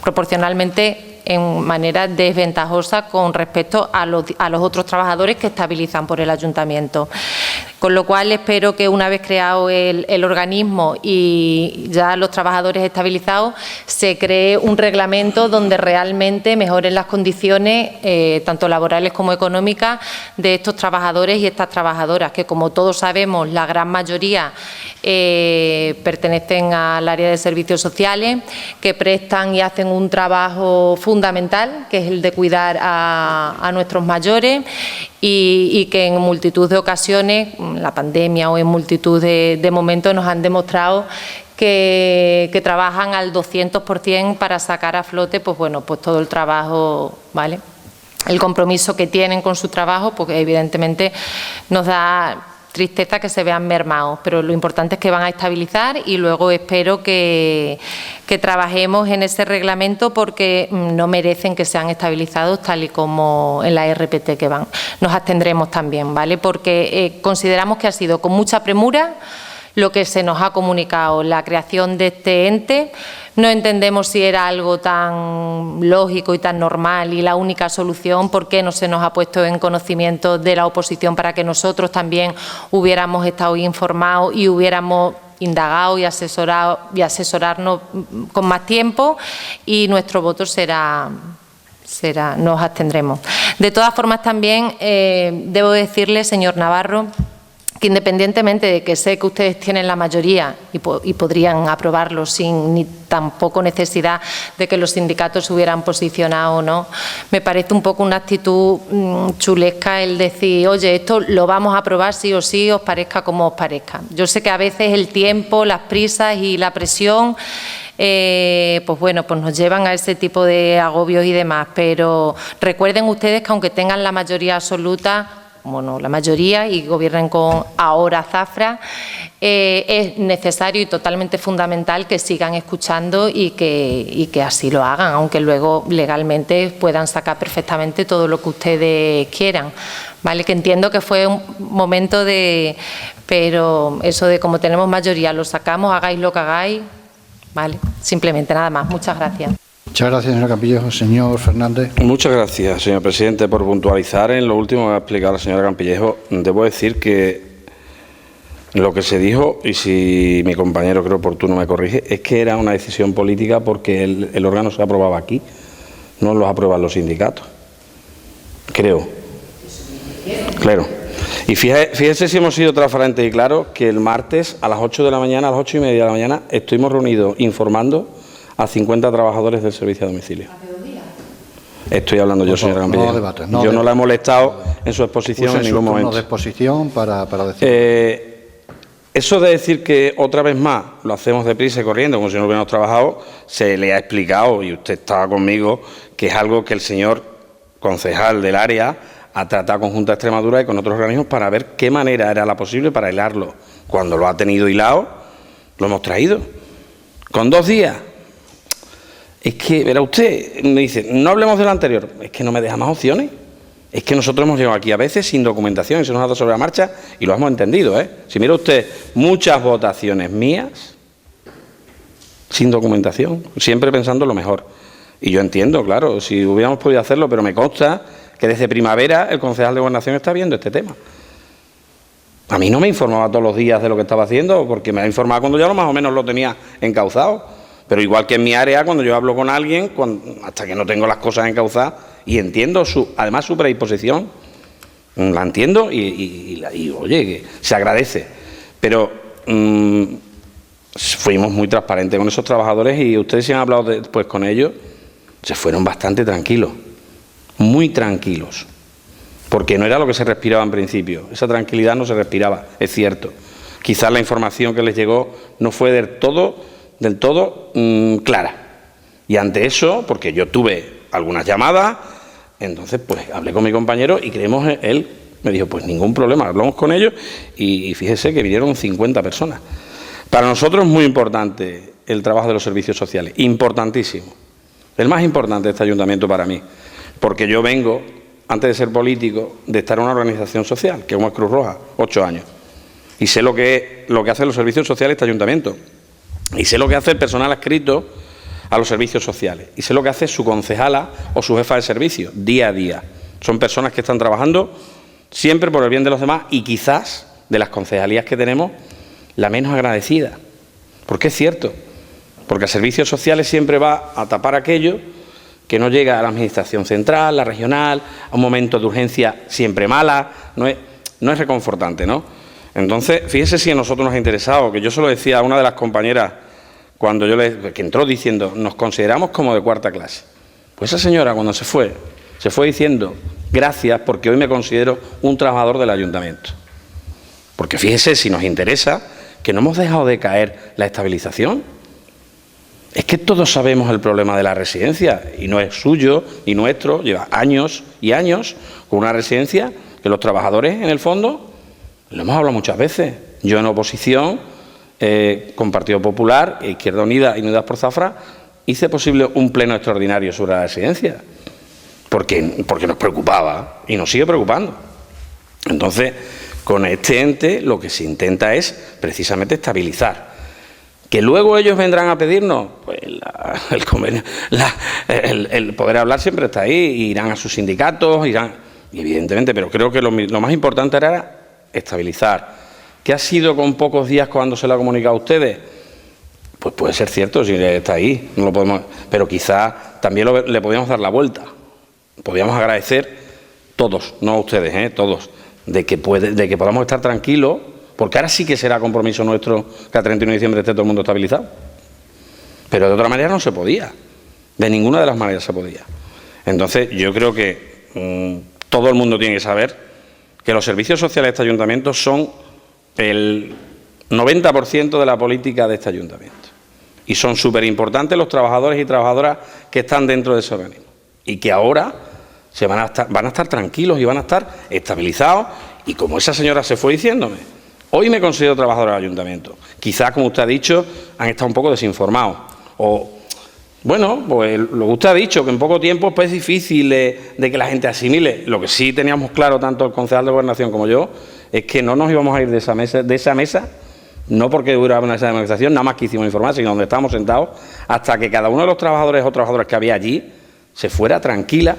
proporcionalmente en manera desventajosa con respecto a los otros trabajadores que estabilizan por el ayuntamiento. Con lo cual espero que una vez creado el organismo y ya los trabajadores estabilizados, se cree un reglamento donde realmente mejoren las condiciones, tanto laborales como económicas, de estos trabajadores y estas trabajadoras, que como todos sabemos, la gran mayoría pertenecen al área de servicios sociales, que prestan y hacen un trabajo fundamental, que es el de cuidar a nuestros mayores, y que en multitud de ocasiones, la pandemia o en multitud de momentos, nos han demostrado que trabajan al 200% para sacar a flote, pues bueno, pues todo el trabajo, ¿vale? El compromiso que tienen con su trabajo, pues evidentemente nos da tristeza que se vean mermados, pero lo importante es que van a estabilizar y luego espero que trabajemos en ese reglamento porque no merecen que sean estabilizados tal y como en la RPT que van. Nos abstendremos también, ¿vale? Porque consideramos que ha sido con mucha premura lo que se nos ha comunicado, la creación de este ente. No entendemos si era algo tan lógico y tan normal y la única solución, por qué no se nos ha puesto en conocimiento de la oposición para que nosotros también hubiéramos estado informados y hubiéramos indagado y asesorarnos con más tiempo, y nuestro voto nos abstendremos. De todas formas, también debo decirle, señor Navarro, que independientemente de que sé que ustedes tienen la mayoría y podrían aprobarlo sin ni tampoco necesidad de que los sindicatos se hubieran posicionado o no, me parece un poco una actitud chulesca el decir, oye, esto lo vamos a aprobar sí o sí, os parezca como os parezca. Yo sé que a veces el tiempo, las prisas y la presión pues bueno, pues nos llevan a ese tipo de agobios y demás, pero recuerden ustedes que aunque tengan la mayoría absoluta, bueno, la mayoría y gobiernen con ahora Zafra, es necesario y totalmente fundamental que sigan escuchando y que así lo hagan, aunque luego legalmente puedan sacar perfectamente todo lo que ustedes quieran, ¿vale? Que entiendo que fue un momento pero eso de como tenemos mayoría, lo sacamos, hagáis lo que hagáis, ¿vale? Simplemente nada más. Muchas gracias. Muchas gracias, señor Campillejo. Señor Fernández. Muchas gracias, señor presidente, por puntualizar en lo último que ha explicado la señora Campillejo. Debo decir que lo que se dijo, y si mi compañero creo oportuno me corrige, es que era una decisión política porque el órgano se aprobaba aquí, no los aprueban los sindicatos. Creo. Claro. Y fíjese si hemos sido transparentes y claros que el martes a las 8 de la mañana, a las 8:30 de la mañana, estuvimos reunidos informando a 50 trabajadores del servicio a domicilio. Estoy hablando yo, señora Campillejo. Yo no la he molestado en su exposición en ningún momento. De exposición para decir. Eso de decir que otra vez más lo hacemos deprisa y corriendo, como si no hubiéramos trabajado, se le ha explicado, y usted estaba conmigo, que es algo que el señor concejal del área ha tratado con Junta de Extremadura y con otros organismos para ver qué manera era la posible para hilarlo. Cuando lo ha tenido hilado, lo hemos traído. Con 2 días. Es que, verá usted, me dice, no hablemos de lo anterior. Es que no me deja más opciones. Es que nosotros hemos llegado aquí a veces sin documentación y se nos ha dado sobre la marcha y lo hemos entendido, ¿eh? Si mira usted, muchas votaciones mías sin documentación, siempre pensando lo mejor. Y yo entiendo, claro, si hubiéramos podido hacerlo, pero me consta que desde primavera el concejal de Gobernación está viendo este tema. A mí no me informaba todos los días de lo que estaba haciendo, porque me ha informado cuando ya más o menos lo tenía encauzado. Pero igual que en mi área, cuando yo hablo con alguien, hasta que no tengo las cosas encauzadas, y entiendo además su predisposición, la entiendo y oye, que se agradece. Pero fuimos muy transparentes con esos trabajadores y ustedes si han hablado después con ellos, se fueron bastante tranquilos, muy tranquilos, porque no era lo que se respiraba en principio. Esa tranquilidad no se respiraba, es cierto. Quizás la información que les llegó no fue del todo clara. Y ante eso, porque yo tuve algunas llamadas, entonces pues hablé con mi compañero y creemos, él me dijo, pues ningún problema, hablamos con ellos y fíjese que vinieron 50 personas. Para nosotros es muy importante el trabajo de los servicios sociales, importantísimo. El más importante de este ayuntamiento para mí, porque yo vengo, antes de ser político, de estar en una organización social, que es Cruz Roja, 8 años. Y sé lo que hacen los servicios sociales de este ayuntamiento. Y sé lo que hace el personal adscrito a los servicios sociales. Y sé lo que hace su concejala o su jefa de servicio, día a día. Son personas que están trabajando siempre por el bien de los demás y quizás, de las concejalías que tenemos, la menos agradecida. Porque es cierto. Porque a servicios sociales siempre va a tapar aquello que no llega a la administración central, la regional, a un momento de urgencia siempre mala, no es reconfortante, ¿no? Entonces, fíjese si a nosotros nos ha interesado, que yo se lo decía a una de las compañeras cuando que entró diciendo, nos consideramos como de cuarta clase. Pues esa señora cuando se fue diciendo, gracias porque hoy me considero un trabajador del ayuntamiento. Porque fíjese si nos interesa que no hemos dejado de caer la estabilización. Es que todos sabemos el problema de la residencia, y no es suyo ni nuestro, lleva años y años con una residencia que los trabajadores, en el fondo, lo hemos hablado muchas veces. Yo en oposición, con Partido Popular, Izquierda Unida y Unidas por Zafra, hice posible un pleno extraordinario sobre la residencia, porque nos preocupaba y nos sigue preocupando. Entonces, con este ente lo que se intenta es precisamente estabilizar. ¿Que luego ellos vendrán a pedirnos? Pues el convenio, el poder hablar siempre está ahí, irán a sus sindicatos, evidentemente, pero creo que lo más importante era estabilizar. ¿Qué ha sido con pocos días cuando se lo ha comunicado a ustedes? Pues puede ser cierto, si está ahí, no lo podemos, pero quizás también le podíamos dar la vuelta. Podríamos agradecer todos, no a ustedes, todos, de que podamos estar tranquilos. Porque ahora sí que será compromiso nuestro que a 31 de diciembre esté todo el mundo estabilizado. Pero de otra manera no se podía. De ninguna de las maneras se podía. Entonces yo creo que todo el mundo tiene que saber que los servicios sociales de este ayuntamiento son el 90% de la política de este ayuntamiento. Y son súper importantes los trabajadores y trabajadoras que están dentro de ese organismo. Y que ahora van a estar tranquilos y van a estar estabilizados. Y como esa señora se fue diciéndome, hoy me considero trabajador del ayuntamiento. Quizás, como usted ha dicho, han estado un poco desinformados. O, bueno, pues lo que usted ha dicho, que en poco tiempo pues, es difícil de que la gente asimile. Lo que sí teníamos claro, tanto el concejal de Gobernación como yo, es que no nos íbamos a ir de esa mesa, no porque hubiera una mesa de manifestación, nada más que hicimos informar, sino donde estábamos sentados, hasta que cada uno de los trabajadores o trabajadoras que había allí se fuera tranquila,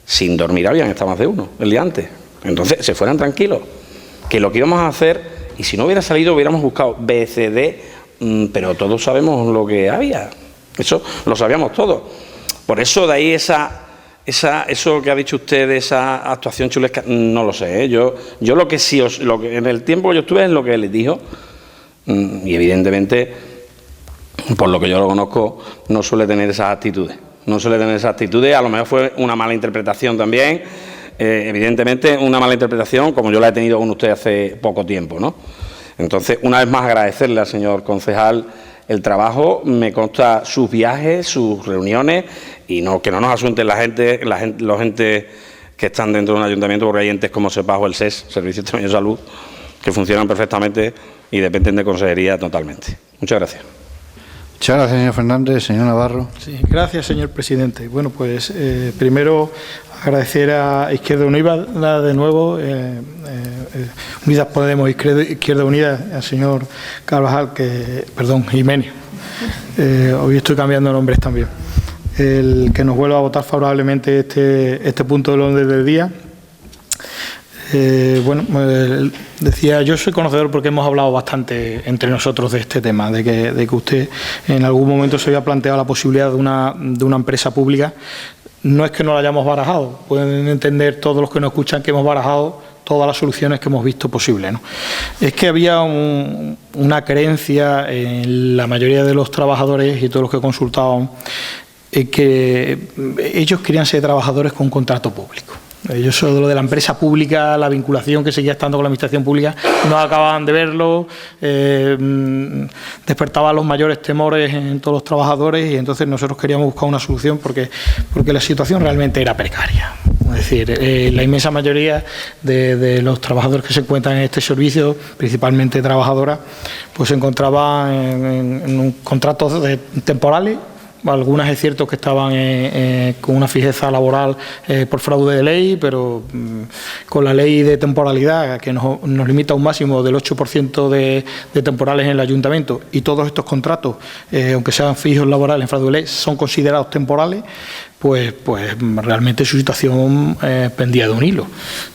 sin dormir, habían estado más de uno el día antes. Entonces, se fueran tranquilos. Que lo que íbamos a hacer, y si no hubiera salido hubiéramos buscado BCD, pero todos sabemos lo que había, eso lo sabíamos todos. Por eso de ahí eso que ha dicho usted, esa actuación chulesca, no lo sé, yo lo que sí, en el tiempo que yo estuve es lo que les dijo, y evidentemente, por lo que yo lo conozco, no suele tener esas actitudes, a lo mejor fue una mala interpretación también. Evidentemente una mala interpretación como yo la he tenido con usted hace poco tiempo, ¿no? Entonces, una vez más agradecerle al señor concejal el trabajo, me consta sus viajes, sus reuniones y que no nos asusten los entes que están dentro de un ayuntamiento, porque hay entes como SEPAS o el SES, Servicio de Salud, que funcionan perfectamente y dependen de consejería totalmente. Muchas gracias. Muchas gracias, señor Fernández. Señor Navarro. Sí, gracias, señor presidente. Bueno, pues primero agradecer a Izquierda Unida de nuevo, Unidas Podemos, Izquierda Unida, al señor Carvajal, Jiménez, Hoy estoy cambiando nombres también. El que nos vuelva a votar favorablemente este punto del orden del día. Decía, yo soy conocedor porque hemos hablado bastante entre nosotros de este tema, de que usted en algún momento se había planteado la posibilidad de una empresa pública. No es que no la hayamos barajado, pueden entender todos los que nos escuchan que hemos barajado todas las soluciones que hemos visto posibles, ¿no? Es que había una creencia en la mayoría de los trabajadores y todos los que consultaban que ellos querían ser trabajadores con contrato público. Ellos, lo de la empresa pública, la vinculación que seguía estando con la administración pública, no acababan de verlo, despertaba los mayores temores en todos los trabajadores y entonces nosotros queríamos buscar una solución porque la situación realmente era precaria. Es decir, la inmensa mayoría de los trabajadores que se encuentran en este servicio, principalmente trabajadoras, pues se encontraban en contratos temporales. Algunas es cierto que estaban con una fijeza laboral por fraude de ley, pero con la ley de temporalidad que nos limita a un máximo del 8% de temporales en el ayuntamiento y todos estos contratos, aunque sean fijos laborales en fraude de ley, son considerados temporales, pues realmente su situación pendía de un hilo.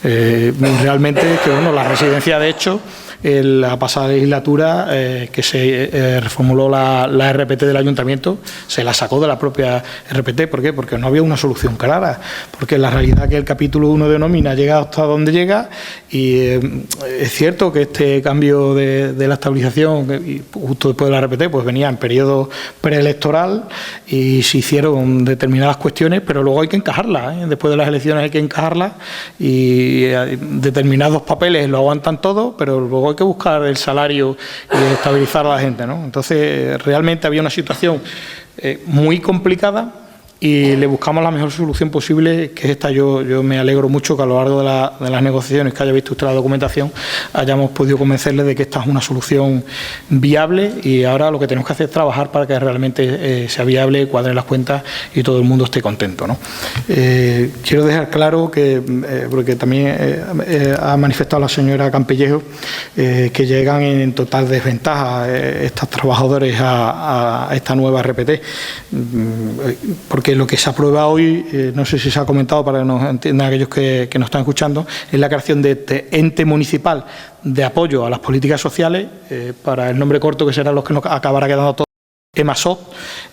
Realmente, que bueno, la residencia de hecho, en la pasada legislatura que se reformuló la RPT del ayuntamiento, se la sacó de la propia RPT. ¿Por qué? Porque no había una solución clara, porque la realidad que el capítulo 1 de nómina llega hasta donde llega y es cierto que este cambio de la estabilización justo después de la RPT pues venía en periodo preelectoral y se hicieron determinadas cuestiones, pero luego hay que encajarlas, después de las elecciones hay que encajarlas y determinados papeles lo aguantan todo, pero luego hay que buscar el salario y estabilizar a la gente, ¿no? Entonces, realmente había una situación muy complicada y le buscamos la mejor solución posible, que es esta. Yo me alegro mucho que a lo largo de las negociaciones, que haya visto usted la documentación, hayamos podido convencerle de que esta es una solución viable y ahora lo que tenemos que hacer es trabajar para que realmente sea viable, cuadren las cuentas y todo el mundo esté contento, ¿no? Quiero dejar claro que, porque también ha manifestado la señora Campellejo, que llegan en total desventaja estos trabajadores a esta nueva RPT, porque lo que se aprueba hoy, no sé si se ha comentado para que nos entiendan aquellos que nos están escuchando, es la creación de este ente municipal de apoyo a las políticas sociales, para el nombre corto que será los que nos acabará quedando todo. EMASOT,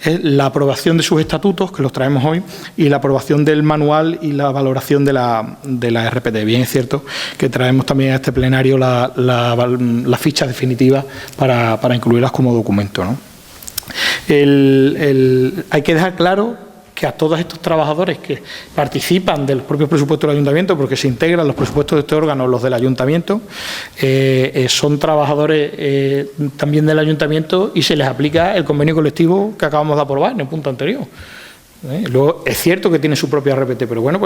es la aprobación de sus estatutos, que los traemos hoy, y la aprobación del manual y la valoración de la RPT. Bien, es cierto que traemos también a este plenario la ficha definitiva para incluirlas como documento, ¿no? Hay que dejar claro que a todos estos trabajadores que participan de los propios presupuestos del ayuntamiento, porque se integran los presupuestos de este órgano, los del ayuntamiento, son trabajadores también del ayuntamiento y se les aplica el convenio colectivo que acabamos de aprobar en el punto anterior. Luego, es cierto que tiene su propia RPT, pero bueno,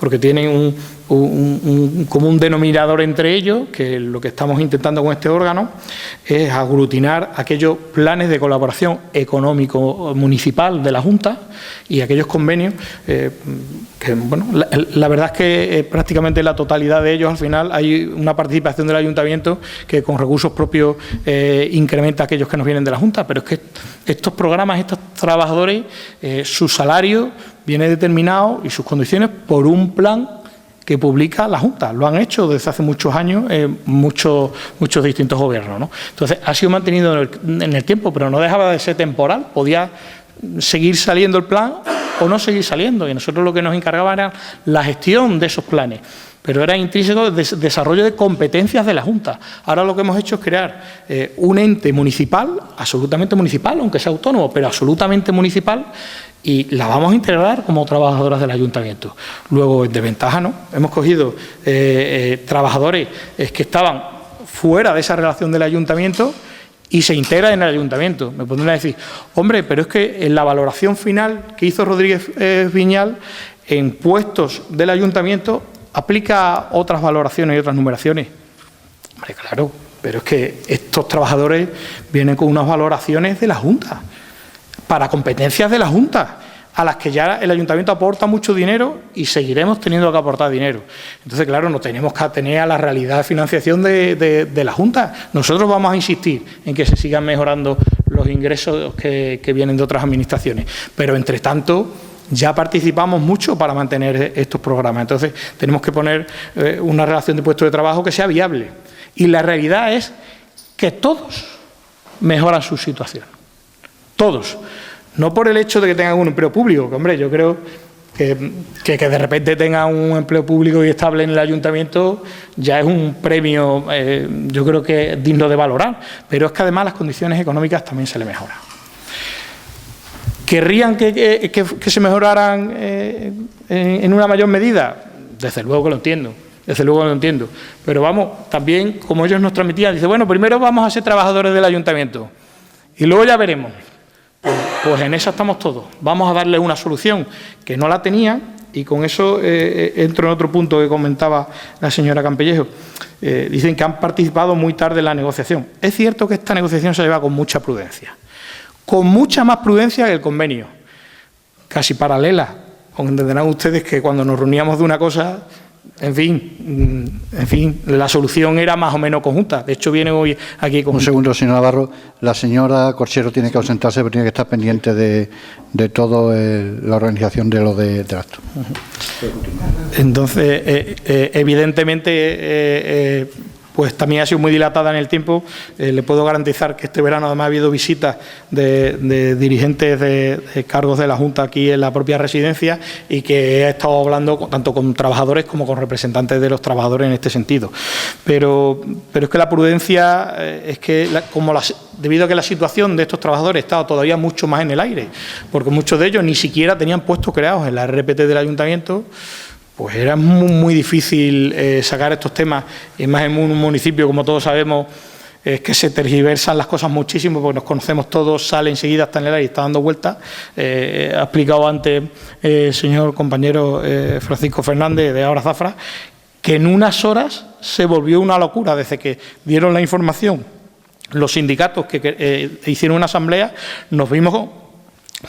porque tienen un común denominador entre ellos, que lo que estamos intentando con este órgano es aglutinar aquellos planes de colaboración económico municipal de la Junta y aquellos convenios que, bueno, la verdad es que prácticamente la totalidad de ellos, al final, hay una participación del ayuntamiento que con recursos propios incrementa aquellos que nos vienen de la Junta, pero es que estos programas, estos trabajadores, su salario viene determinado y sus condiciones por un plan que publica la Junta. Lo han hecho desde hace muchos años muchos distintos gobiernos, ¿no? Entonces, ha sido mantenido en el tiempo, pero no dejaba de ser temporal. Podía seguir saliendo el plan o no seguir saliendo. Y nosotros lo que nos encargaba era la gestión de esos planes. Pero era intrínseco de desarrollo de competencias de la Junta. Ahora lo que hemos hecho es crear un ente municipal, absolutamente municipal, aunque sea autónomo, pero absolutamente municipal, y la vamos a integrar como trabajadoras del ayuntamiento. Luego, en desventaja, ¿no? Hemos cogido trabajadores que estaban fuera de esa relación del ayuntamiento y se integran en el ayuntamiento. Me pondrán a decir, hombre, pero es que en la valoración final que hizo Rodríguez Viñal, en puestos del ayuntamiento, aplica otras valoraciones y otras numeraciones. Hombre, claro, pero es que estos trabajadores vienen con unas valoraciones de la Junta, para competencias de la Junta. a las que ya el ayuntamiento aporta mucho dinero y seguiremos teniendo que aportar dinero. Entonces, claro, nos tenemos que atener a la realidad de financiación de la Junta. Nosotros vamos a insistir en que se sigan mejorando los ingresos que vienen de otras administraciones, pero entre tanto ya participamos mucho para mantener estos programas. Entonces, tenemos que poner una relación de puestos de trabajo que sea viable. Y la realidad es que todos mejoran su situación. Todos. No por el hecho de que tengan un empleo público, que, hombre, yo creo que de repente tengan un empleo público y estable en el ayuntamiento ya es un premio, yo creo que digno de valorar. Pero es que además las condiciones económicas también se le mejoran. ¿Querrían que se mejoraran en una mayor medida? Desde luego que lo entiendo. Desde luego lo entiendo. Pero vamos, también, como ellos nos transmitían, dice, bueno, primero vamos a ser trabajadores del ayuntamiento y luego ya veremos. Pues en eso estamos todos. Vamos a darles una solución que no la tenían, y con eso entro en otro punto que comentaba la señora Campellejo. Dicen que han participado muy tarde en la negociación. Es cierto que esta negociación se lleva con mucha prudencia. Con mucha más prudencia que el convenio. Casi paralela. Entenderán ustedes que cuando nos reuníamos de una cosa, en fin, la solución era más o menos conjunta. De hecho, viene hoy aquí con... Un segundo, señor Navarro. La señora Corchero tiene que ausentarse, pero tiene que estar pendiente de toda la organización de lo del acto. Entonces, evidentemente, pues también ha sido muy dilatada en el tiempo. Le puedo garantizar que este verano además ha habido visitas de dirigentes de cargos de la Junta aquí en la propia residencia, y que he estado hablando tanto con trabajadores como con representantes de los trabajadores en este sentido. Pero es que la prudencia es que, debido a que la situación de estos trabajadores estaba todavía mucho más en el aire, porque muchos de ellos ni siquiera tenían puestos creados en la RPT del ayuntamiento, pues era muy difícil sacar estos temas, y más en un municipio, como todos sabemos, es que se tergiversan las cosas muchísimo, porque nos conocemos todos, sale enseguida, está en el aire y está dando vueltas. Ha explicado antes el señor compañero Francisco Fernández de Ahora Zafra, que en unas horas se volvió una locura. Desde que dieron la información los sindicatos que hicieron una asamblea, nos vimos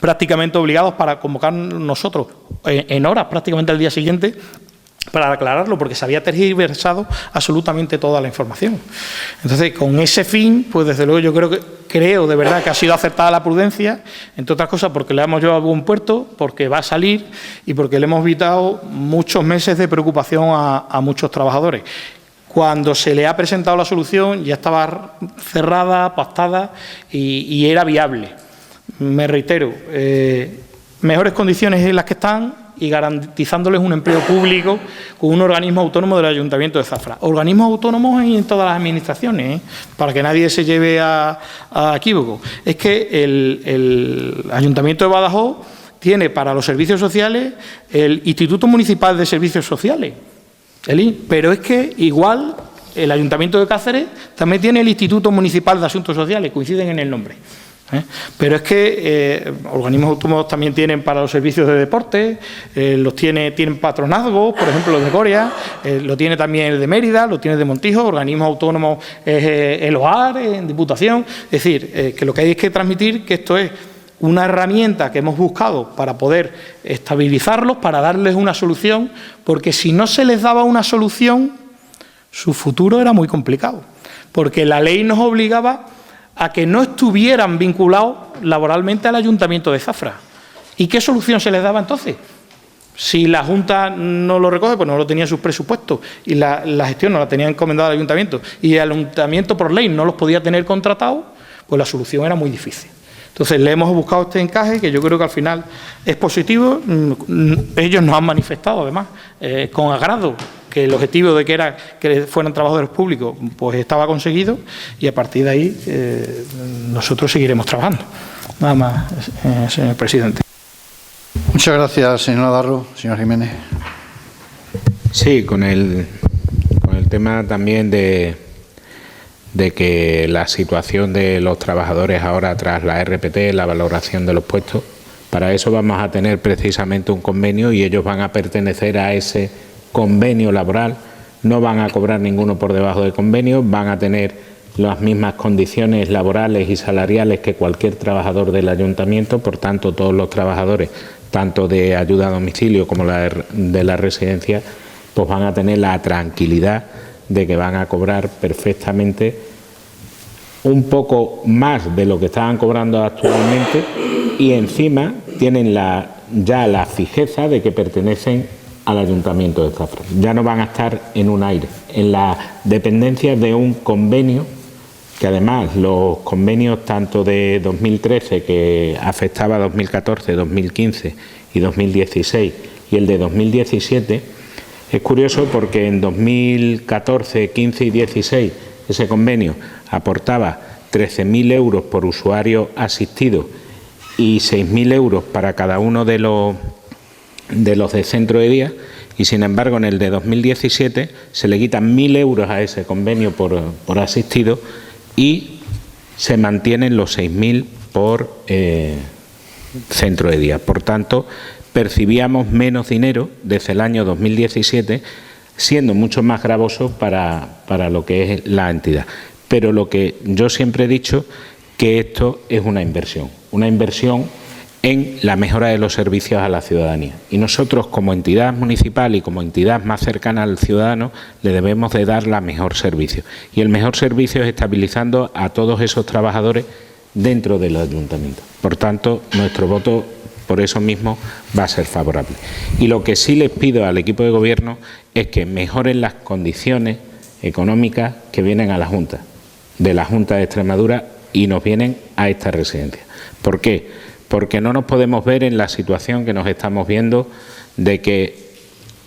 prácticamente obligados para convocar nosotros en horas, prácticamente al día siguiente, para aclararlo, porque se había tergiversado absolutamente toda la información. Entonces, con ese fin, pues desde luego yo creo de verdad que ha sido acertada la prudencia, entre otras cosas porque le hemos llevado a buen puerto, porque va a salir y porque le hemos evitado muchos meses de preocupación a muchos trabajadores. Cuando se le ha presentado la solución ya estaba cerrada, pactada y era viable. Me reitero, mejores condiciones en las que están y garantizándoles un empleo público con un organismo autónomo del Ayuntamiento de Zafra. Organismos autónomos en todas las administraciones, para que nadie se lleve a equívoco. Es que el Ayuntamiento de Badajoz tiene para los servicios sociales el Instituto Municipal de Servicios Sociales, pero es que igual el Ayuntamiento de Cáceres también tiene el Instituto Municipal de Asuntos Sociales, coinciden en el nombre. Pero es que organismos autónomos también tienen para los servicios de deporte, tienen patronazgos, por ejemplo los de Coria, lo tiene también el de Mérida, lo tiene el de Montijo, organismos autónomos el OAR, en Diputación. Es decir, que lo que hay es que transmitir que esto es una herramienta que hemos buscado para poder estabilizarlos, para darles una solución, porque si no se les daba una solución, su futuro era muy complicado, porque la ley nos obligaba a que no estuvieran vinculados laboralmente al Ayuntamiento de Zafra. ¿Y qué solución se les daba entonces? Si la Junta no lo recoge, pues no lo tenía en sus presupuestos, y la gestión no la tenía encomendada al Ayuntamiento, y el Ayuntamiento por ley no los podía tener contratados, pues la solución era muy difícil. Entonces le hemos buscado este encaje, que yo creo que al final es positivo. Ellos nos han manifestado además con agrado que el objetivo de que fueran trabajadores públicos pues estaba conseguido, y a partir de ahí nosotros seguiremos trabajando. Nada más, señor presidente. Muchas gracias, señor Navarro. Señor Jiménez. Sí, con el tema también de que la situación de los trabajadores ahora tras la RPT, la valoración de los puestos, para eso vamos a tener precisamente un convenio, y ellos van a pertenecer a ese convenio laboral, no van a cobrar ninguno por debajo del convenio, van a tener las mismas condiciones laborales y salariales que cualquier trabajador del ayuntamiento. Por tanto, todos los trabajadores tanto de ayuda a domicilio como de la residencia, pues van a tener la tranquilidad de que van a cobrar perfectamente un poco más de lo que estaban cobrando actualmente y encima tienen ya la fijeza de que pertenecen al Ayuntamiento de Zafra. Ya no van a estar en un aire, en las dependencias de un convenio, que además los convenios tanto de 2013, que afectaba a 2014, 2015 y 2016, y el de 2017, es curioso porque en 2014, 15 y 16 ese convenio aportaba 13.000 euros por usuario asistido y 6.000 euros para cada uno de los de centro de día, y sin embargo en el de 2017 se le quitan 1.000 euros a ese convenio por asistido y se mantienen los 6.000 por centro de día. Por tanto, percibíamos menos dinero desde el año 2017, siendo mucho más gravoso para lo que es la entidad. Pero lo que yo siempre he dicho, que esto es una inversión en la mejora de los servicios a la ciudadanía. Y nosotros, como entidad municipal y como entidad más cercana al ciudadano, le debemos de dar la mejor servicio. Y el mejor servicio es estabilizando a todos esos trabajadores dentro del ayuntamiento. Por tanto, nuestro voto, por eso mismo, va a ser favorable. Y lo que sí les pido al equipo de gobierno es que mejoren las condiciones económicas que vienen a la Junta, de la Junta de Extremadura, y nos vienen a esta residencia. ¿Por qué? Porque no nos podemos ver en la situación que nos estamos viendo de que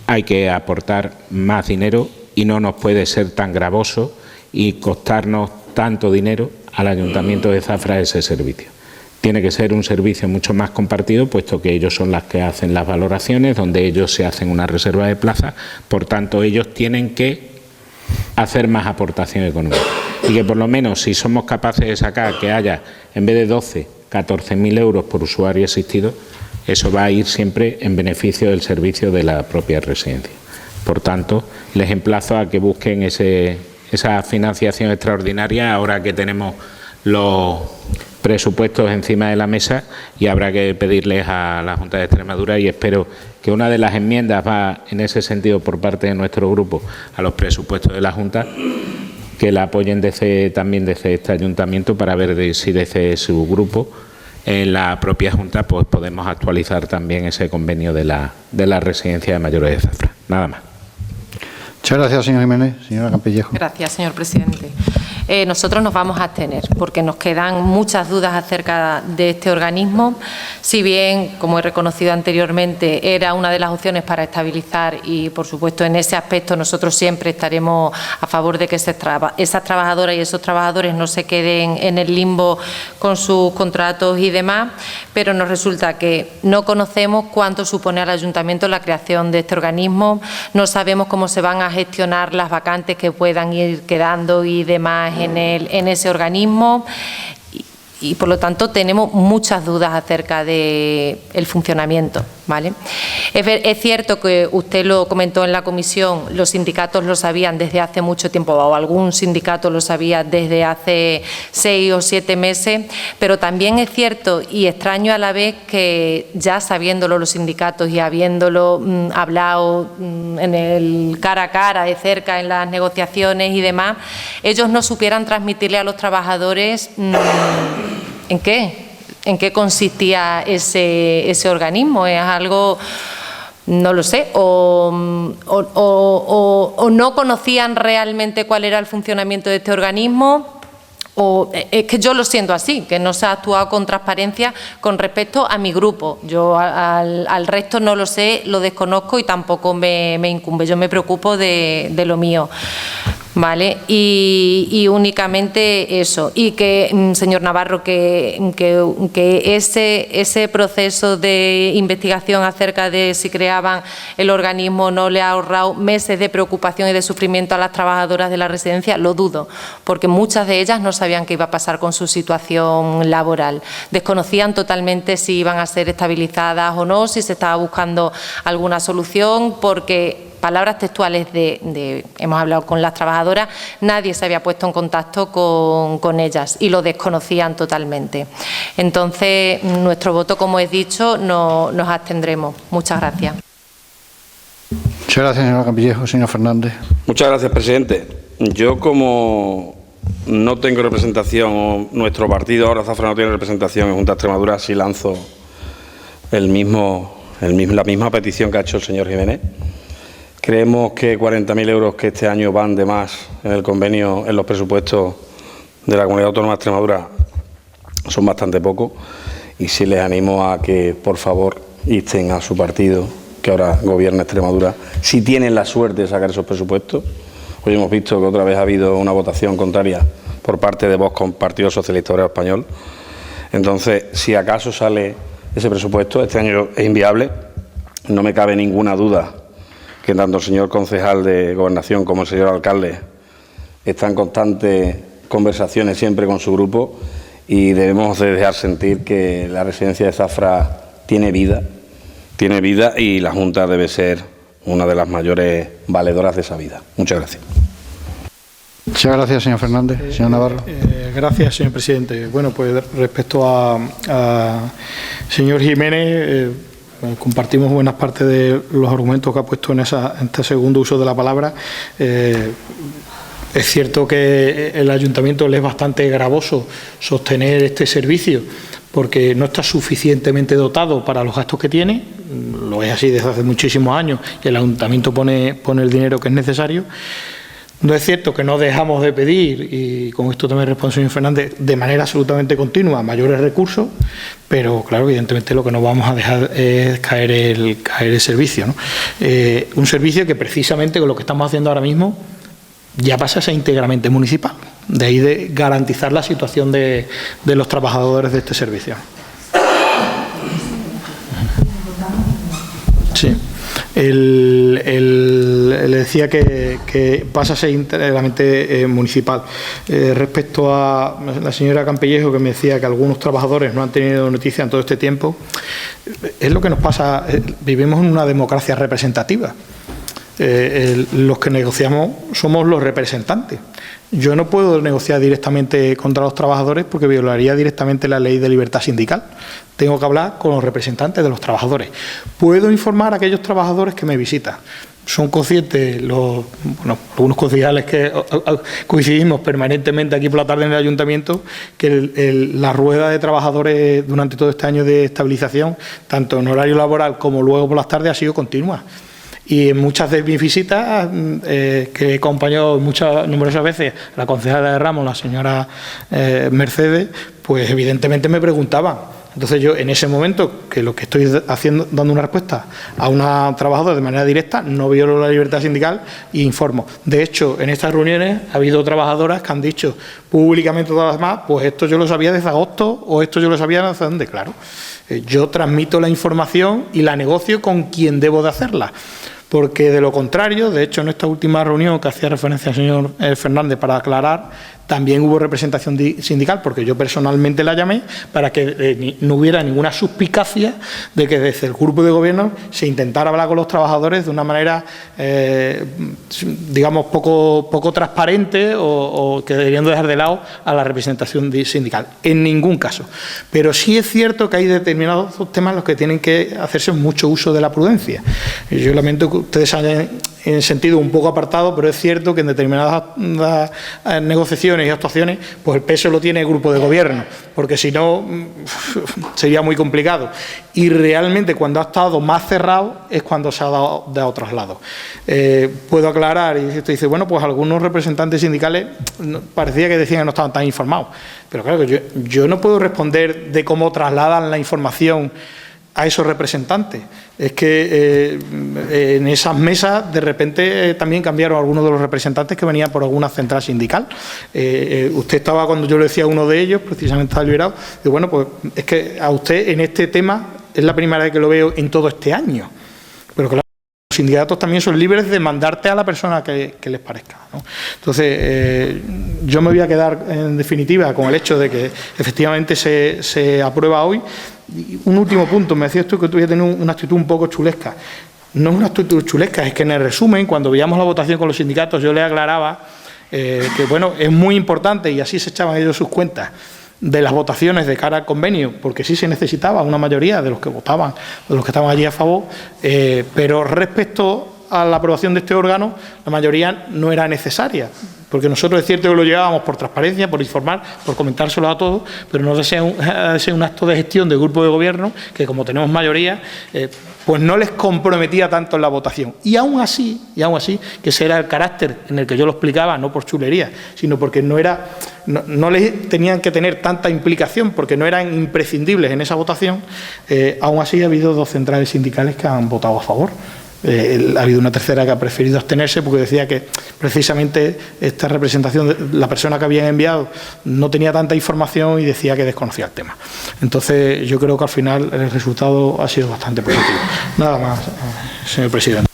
hay que aportar más dinero y no nos puede ser tan gravoso y costarnos tanto dinero al Ayuntamiento de Zafra ese servicio. Tiene que ser un servicio mucho más compartido, puesto que ellos son las que hacen las valoraciones, donde ellos se hacen una reserva de plaza, por tanto ellos tienen que hacer más aportación económica. Y que por lo menos si somos capaces de sacar que haya, en vez de 12, 14.000 euros por usuario asistido, eso va a ir siempre en beneficio del servicio de la propia residencia. Por tanto, les emplazo a que busquen esa financiación extraordinaria ahora que tenemos los presupuestos encima de la mesa, y habrá que pedirles a la Junta de Extremadura, y espero que una de las enmiendas va en ese sentido por parte de nuestro grupo a los presupuestos de la Junta, que la apoyen también desde este ayuntamiento, para ver si desde su grupo en la propia Junta pues podemos actualizar también ese convenio de la residencia de mayores de Zafra. Nada más. Muchas gracias, señor Jiménez. Señora Campellejo. Gracias, señor presidente. Nosotros nos vamos a abstener porque nos quedan muchas dudas acerca de este organismo. Si bien, como he reconocido anteriormente, era una de las opciones para estabilizar, y por supuesto en ese aspecto nosotros siempre estaremos a favor de que esas trabajadoras y esos trabajadores no se queden en el limbo con sus contratos y demás, pero nos resulta que no conocemos cuánto supone al ayuntamiento la creación de este organismo, no sabemos cómo se van a gestionar las vacantes que puedan ir quedando y demás en ese organismo, y por lo tanto tenemos muchas dudas acerca del funcionamiento, ¿vale? Es cierto que usted lo comentó en la comisión, los sindicatos lo sabían desde hace mucho tiempo, o algún sindicato lo sabía desde hace 6 o 7 meses, pero también es cierto y extraño a la vez que ya sabiéndolo los sindicatos y habiéndolo hablado en el cara a cara, de cerca, en las negociaciones y demás, ellos no supieran transmitirle a los trabajadores ¿en qué consistía ese organismo? Es algo, no lo sé, o no conocían realmente cuál era el funcionamiento de este organismo, o es que yo lo siento así, que no se ha actuado con transparencia con respecto a mi grupo. Yo al resto no lo sé, lo desconozco y tampoco me incumbe. Yo me preocupo de lo mío. Vale, y únicamente eso, y que, señor Navarro, que ese proceso de investigación acerca de si creaban el organismo no le ha ahorrado meses de preocupación y de sufrimiento a las trabajadoras de la residencia, lo dudo, porque muchas de ellas no sabían qué iba a pasar con su situación laboral, desconocían totalmente si iban a ser estabilizadas o no, si se estaba buscando alguna solución, porque palabras textuales hemos hablado con las trabajadoras, nadie se había puesto en contacto con ellas y lo desconocían totalmente. Entonces, nuestro voto, como he dicho, nos abstendremos. Muchas gracias. Muchas gracias, señora Campillejo. Señor Fernández. Muchas gracias, presidente. Yo, como no tengo representación, o nuestro partido ahora, Zafra, no tiene representación en Junta de Extremadura, sí lanzo la misma petición que ha hecho el señor Jiménez. Creemos que 40.000 euros que este año van de más en el convenio, en los presupuestos de la Comunidad Autónoma de Extremadura, son bastante pocos, y sí les animo a que, por favor, insten a su partido, que ahora gobierna Extremadura, si tienen la suerte de sacar esos presupuestos. Hoy hemos visto que otra vez ha habido una votación contraria por parte de Vox con Partido Socialista Obrero Español. Entonces, si acaso sale ese presupuesto, este año es inviable, no me cabe ninguna duda que tanto el señor concejal de Gobernación como el señor alcalde están en constantes conversaciones siempre con su grupo, y debemos de dejar sentir que la residencia de Zafra tiene vida, y la Junta debe ser una de las mayores valedoras de esa vida. Muchas gracias. Muchas gracias, señor Fernández. Señor Navarro. Gracias, señor presidente. Bueno, pues respecto a señor Jiménez, compartimos buenas partes de los argumentos que ha puesto en este segundo uso de la palabra. Es cierto que el ayuntamiento le es bastante gravoso sostener este servicio porque no está suficientemente dotado para los gastos que tiene. Lo es así desde hace muchísimos años y el ayuntamiento pone el dinero que es necesario. No es cierto que no dejamos de pedir, y con esto también responde el señor Fernández, de manera absolutamente continua mayores recursos, pero claro, evidentemente lo que no vamos a dejar es caer el servicio, ¿no? Un servicio que precisamente con lo que estamos haciendo ahora mismo ya pasa a ser íntegramente municipal. De ahí de garantizar la situación de los trabajadores de este servicio. Sí. Le decía que pasa a ser íntegramente municipal. Respecto a la señora Campillejo, que me decía que algunos trabajadores no han tenido noticia en todo este tiempo, es lo que nos pasa. Vivimos en una democracia representativa. Los que negociamos somos los representantes. Yo no puedo negociar directamente contra los trabajadores porque violaría directamente la ley de libertad sindical. Tengo que hablar con los representantes de los trabajadores. Puedo informar a aquellos trabajadores que me visitan. Son conscientes algunos concejales que coincidimos permanentemente aquí por la tarde en el ayuntamiento, que la rueda de trabajadores durante todo este año de estabilización, tanto en horario laboral como luego por las tardes, ha sido continua. Y en muchas de mis visitas, que he acompañado numerosas veces a la concejala de Ramos, la señora Mercedes, pues evidentemente me preguntaban. Entonces yo en ese momento, que lo que estoy haciendo, dando una respuesta a una trabajadora de manera directa, no violo la libertad sindical e informo. De hecho, en estas reuniones ha habido trabajadoras que han dicho públicamente todas las demás, pues esto yo lo sabía desde agosto o esto yo lo sabía desde dónde. Claro, yo transmito la información y la negocio con quien debo de hacerla. Porque de lo contrario, de hecho en esta última reunión que hacía referencia el señor Fernández para aclarar, también hubo representación sindical, porque yo personalmente la llamé para que no hubiera ninguna suspicacia de que desde el grupo de gobierno se intentara hablar con los trabajadores de una manera, digamos, poco transparente o que deberían dejar de lado a la representación sindical. En ningún caso. Pero sí es cierto que hay determinados temas en los que tienen que hacerse mucho uso de la prudencia. Yo lamento que ustedes hayan en sentido un poco apartado, pero es cierto que en determinadas negociaciones y actuaciones, pues el peso lo tiene el grupo de gobierno, porque si no sería muy complicado. Y realmente cuando ha estado más cerrado es cuando se ha dado traslado. Puedo aclarar, y usted dice, bueno, pues algunos representantes sindicales parecía que decían que no estaban tan informados, pero claro, yo no puedo responder de cómo trasladan la información a esos representantes. Es que en esas mesas de repente también cambiaron algunos de los representantes que venían por alguna central sindical. Usted estaba, cuando yo le decía a uno de ellos, precisamente estaba liberado, y bueno, pues es que a usted en este tema es la primera vez que lo veo en todo este año. Pero claro, los sindicatos también son libres de mandarte a la persona que les parezca, ¿no? Entonces, yo me voy a quedar en definitiva con el hecho de que efectivamente se aprueba hoy. Y un último punto, me decía esto que tú ya tenías una actitud un poco chulesca. no es una actitud chulesca, es que en el resumen, cuando veíamos la votación con los sindicatos, yo les aclaraba que, bueno, es muy importante, y así se echaban ellos sus cuentas, de las votaciones de cara al convenio, porque sí se necesitaba una mayoría de los que votaban, de los que estaban allí a favor, pero respecto a la aprobación de este órgano, la mayoría no era necesaria, porque nosotros es cierto que lo llevábamos por transparencia, por informar, por comentárselo a todos, pero no desea un acto de gestión del grupo de gobierno que, como tenemos mayoría, pues no les comprometía tanto en la votación. Y aún así, que ese era el carácter en el que yo lo explicaba, no por chulería, sino porque no les tenían que tener tanta implicación, porque no eran imprescindibles en esa votación, aún así ha habido 2 centrales sindicales que han votado a favor. Ha habido una tercera que ha preferido abstenerse porque decía que precisamente esta representación, la persona que habían enviado no tenía tanta información y decía que desconocía el tema. Entonces yo creo que al final el resultado ha sido bastante positivo. Nada más, señor presidente.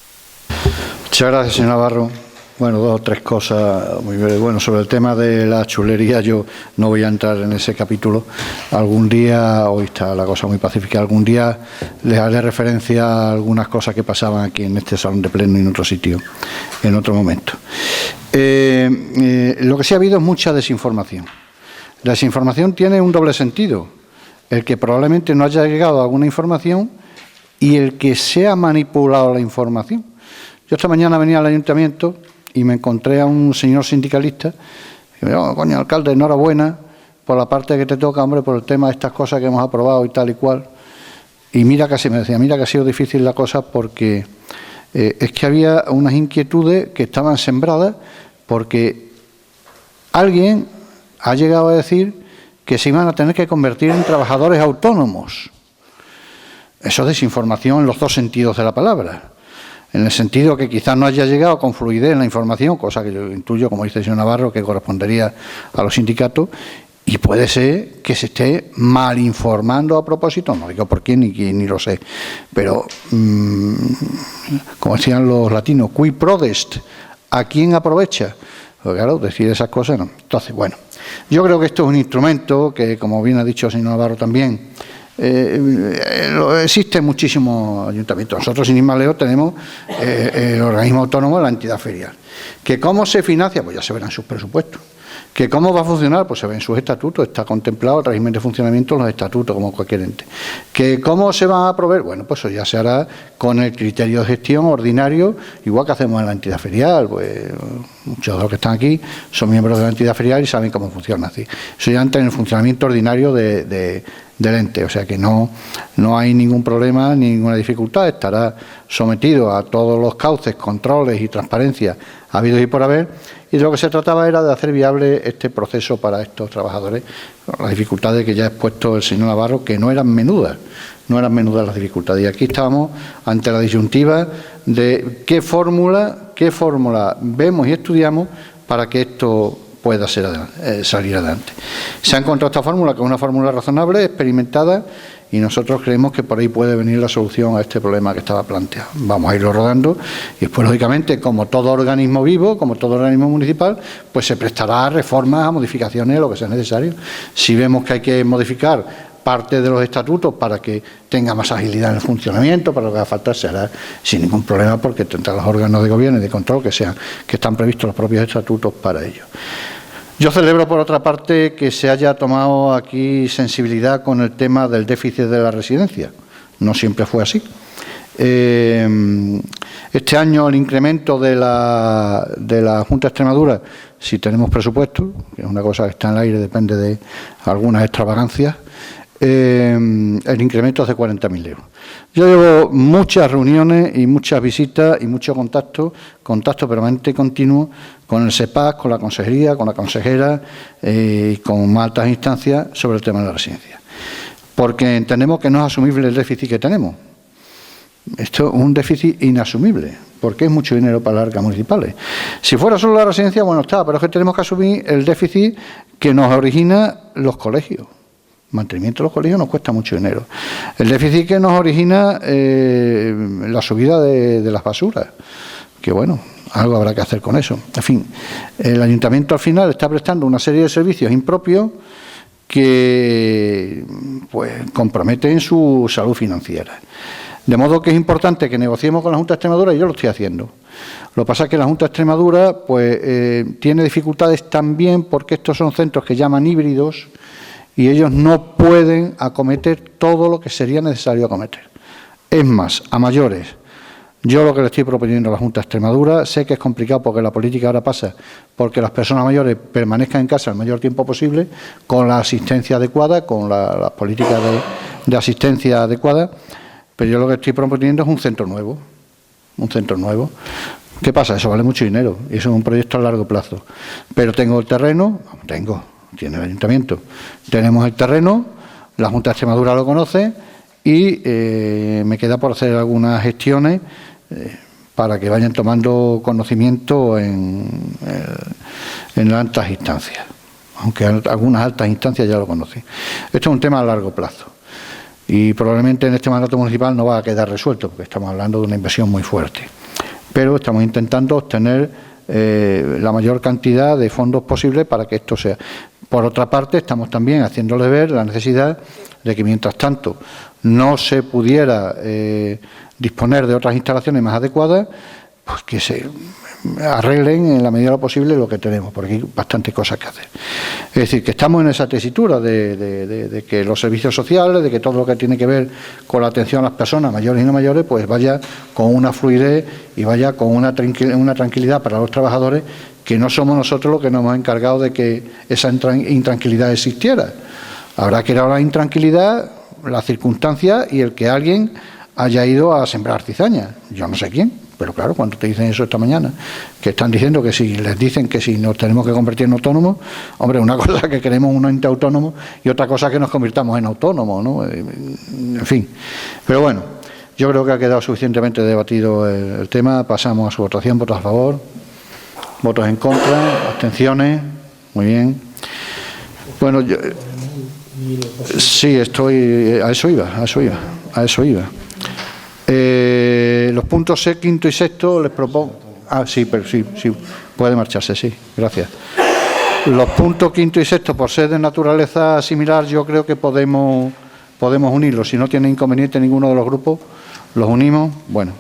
Muchas gracias, señor Navarro. Bueno, 2 o 3 cosas muy breves. Bueno, sobre el tema de la chulería, yo no voy a entrar en ese capítulo. Algún día, hoy está la cosa muy pacífica, algún día les haré referencia a algunas cosas que pasaban aquí en este salón de pleno y en otro sitio, en otro momento. Lo que sí ha habido es mucha desinformación. La desinformación tiene un doble sentido: el que probablemente no haya llegado a alguna información y el que se ha manipulado la información. Yo esta mañana venía al ayuntamiento y me encontré a un señor sindicalista y me dijo: coño, alcalde, enhorabuena por la parte que te toca, hombre, por el tema de estas cosas que hemos aprobado y tal y cual. Y mira que me decía, mira que ha sido difícil la cosa, porque es que había unas inquietudes que estaban sembradas, porque alguien ha llegado a decir que se iban a tener que convertir en trabajadores autónomos. Eso es desinformación en los 2 sentidos de la palabra. En el sentido que quizás no haya llegado con fluidez en la información, cosa que yo intuyo, como dice el señor Navarro, que correspondería a los sindicatos, y puede ser que se esté mal informando a propósito, no digo por quién ni lo sé, pero como decían los latinos, qui prodest, ¿a quién aprovecha? Pues claro, decir esas cosas no. Entonces, bueno, yo creo que esto es un instrumento que, como bien ha dicho el señor Navarro también, existen muchísimos ayuntamientos. Nosotros, sin ir más lejos, tenemos el organismo autónomo de la entidad ferial. ¿Que cómo se financia? Pues ya se verán sus presupuestos. ¿Que cómo va a funcionar? Pues se ven sus estatutos, está contemplado el régimen de funcionamiento en los estatutos, como cualquier ente. ¿Que cómo se van a proveer? Bueno, pues eso ya se hará con el criterio de gestión ordinario, igual que hacemos en la entidad ferial. Pues muchos de los que están aquí son miembros de la entidad ferial y saben cómo funciona así. Eso ya entra en el funcionamiento ordinario del ente, o sea que no hay ningún problema, ninguna dificultad, estará sometido a todos los cauces, controles y transparencia habidos y por haber, y de lo que se trataba era de hacer viable este proceso para estos trabajadores, las dificultades que ya ha expuesto el señor Navarro, que no eran menudas las dificultades, y aquí estábamos ante la disyuntiva de qué fórmula vemos y estudiamos para que esto pueda salir adelante. Se ha encontrado esta fórmula, que es una fórmula razonable, experimentada, y nosotros creemos que por ahí puede venir la solución a este problema que estaba planteado. Vamos a irlo rodando y después, lógicamente, como todo organismo vivo, como todo organismo municipal, pues se prestará a reformas, a modificaciones, lo que sea necesario. Si vemos que hay que modificar parte de los estatutos para que tenga más agilidad en el funcionamiento, para lo que haga falta, se hará sin ningún problema, porque tendrá los órganos de gobierno y de control que están previstos los propios estatutos para ello. Yo celebro, por otra parte, que se haya tomado aquí sensibilidad con el tema del déficit de la residencia. No siempre fue así. Este año el incremento de la Junta de Extremadura, si tenemos presupuesto, que es una cosa que está en el aire, depende de algunas extravagancias, el incremento es de 40.000 euros. Yo llevo muchas reuniones y muchas visitas y mucho contacto permanente y continuo con el SEPAC, con la consejería, con la consejera y con más altas instancias sobre el tema de la residencia. Porque entendemos que no es asumible el déficit que tenemos. Esto es un déficit inasumible, porque es mucho dinero para las arcas municipales. Si fuera solo la residencia, bueno, está, pero es que tenemos que asumir el déficit que nos origina los colegios. El mantenimiento de los colegios nos cuesta mucho dinero. El déficit que nos origina la subida de las basuras, que bueno, algo habrá que hacer con eso. En fin, el ayuntamiento al final está prestando una serie de servicios impropios que pues comprometen su salud financiera. De modo que es importante que negociemos con la Junta de Extremadura, y yo lo estoy haciendo. Lo que pasa es que la Junta de Extremadura pues, tiene dificultades también porque estos son centros que llaman híbridos y ellos no pueden acometer todo lo que sería necesario acometer. Es más, a mayores, yo lo que le estoy proponiendo a la Junta de Extremadura, sé que es complicado porque la política ahora pasa porque las personas mayores permanezcan en casa el mayor tiempo posible, con la asistencia adecuada, con la política de asistencia adecuada, pero yo lo que estoy proponiendo es un centro nuevo. Un centro nuevo. ¿Qué pasa? Eso vale mucho dinero y eso es un proyecto a largo plazo. Pero tengo el terreno, tiene el ayuntamiento. Tenemos el terreno, la Junta de Extremadura lo conoce y me queda por hacer algunas gestiones para que vayan tomando conocimiento en las altas instancias, aunque algunas altas instancias ya lo conocen. Esto es un tema a largo plazo y probablemente en este mandato municipal no va a quedar resuelto porque estamos hablando de una inversión muy fuerte, pero estamos intentando obtener la mayor cantidad de fondos posible para que esto sea. Por otra parte, estamos también haciéndole ver la necesidad de que mientras tanto no se pudiera disponer de otras instalaciones más adecuadas, pues que se arreglen en la medida de lo posible lo que tenemos, porque hay bastantes cosas que hacer. Es decir, que estamos en esa tesitura de que los servicios sociales, de que todo lo que tiene que ver con la atención a las personas mayores y no mayores, pues vaya con una fluidez y vaya con una tranquilidad para los trabajadores, que no somos nosotros los que nos hemos encargado de que esa intranquilidad existiera. Habrá que crear la intranquilidad, las circunstancias y el que alguien haya ido a sembrar cizaña. Yo no sé quién, pero claro, cuando te dicen eso esta mañana, que están diciendo que si les dicen que si nos tenemos que convertir en autónomos, hombre, una cosa es que queremos un ente autónomo y otra cosa es que nos convirtamos en autónomos, ¿no? En fin. Pero bueno, yo creo que ha quedado suficientemente debatido el tema. Pasamos a su votación. ¿Votos a favor? ¿Votos en contra? ¿Abstenciones? Muy bien. Bueno, sí, a eso iba. Los puntos 6, 5 y 6 les propongo. Sí, pero sí, puede marcharse, sí, gracias. Los puntos 5 y 6, por ser de naturaleza similar, yo creo que podemos unirlos. Si no tiene inconveniente ninguno de los grupos, los unimos. Bueno,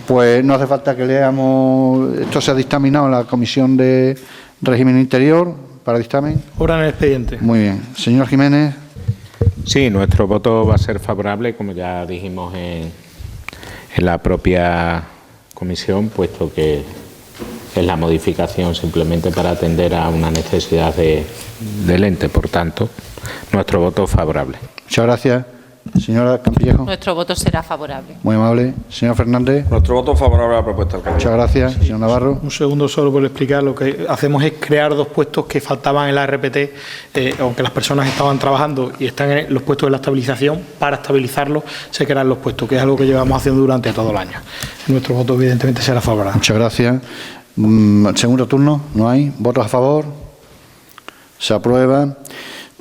pues no hace falta que leamos. Esto se ha dictaminado en la Comisión de Régimen Interior para dictamen. Ahora en el expediente. Muy bien. Señor Jiménez. Sí, nuestro voto va a ser favorable, como ya dijimos en la propia comisión, puesto que es la modificación simplemente para atender a una necesidad del ente. Por tanto, nuestro voto favorable. Muchas gracias. Señora Campillejo. Nuestro voto será favorable. Muy amable. Señor Fernández. Nuestro voto favorable a la propuesta del Muchas gracias. Señor Navarro. Un segundo solo por explicar. Lo que hacemos es crear 2 puestos que faltaban en la RPT, aunque las personas estaban trabajando y están en los puestos de la estabilización. Para estabilizarlos se crean los puestos, que es algo que llevamos haciendo durante todo el año. Nuestro voto evidentemente será favorable. Muchas gracias. Segundo turno, ¿no hay? ¿Votos a favor? Se aprueba.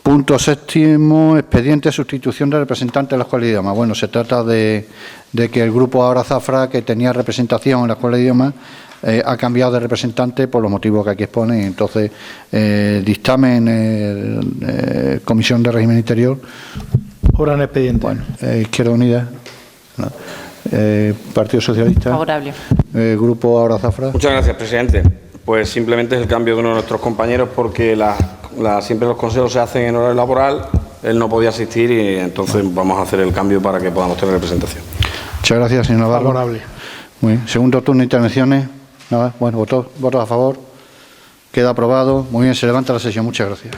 Punto 7, expediente de sustitución de representante de la Escuela de Idiomas. Bueno, se trata de que el grupo Ahora Zafra, que tenía representación en la Escuela de Idiomas, ha cambiado de representante por los motivos que aquí exponen. Entonces, dictamen, Comisión de Régimen Interior. Ahora en el expediente. Bueno, Izquierda Unida, ¿no? Partido Socialista. Favorable. Grupo Ahora Zafra. Muchas gracias, presidente. Pues simplemente es el cambio de uno de nuestros compañeros porque siempre los consejos se hacen en horario laboral, él no podía asistir y entonces vamos a hacer el cambio para que podamos tener representación. Muchas gracias, señor Navarro. Favorable. Muy bien. Segundo turno de intervenciones. Nada. Bueno, votos a favor. Queda aprobado. Muy bien, se levanta la sesión. Muchas gracias.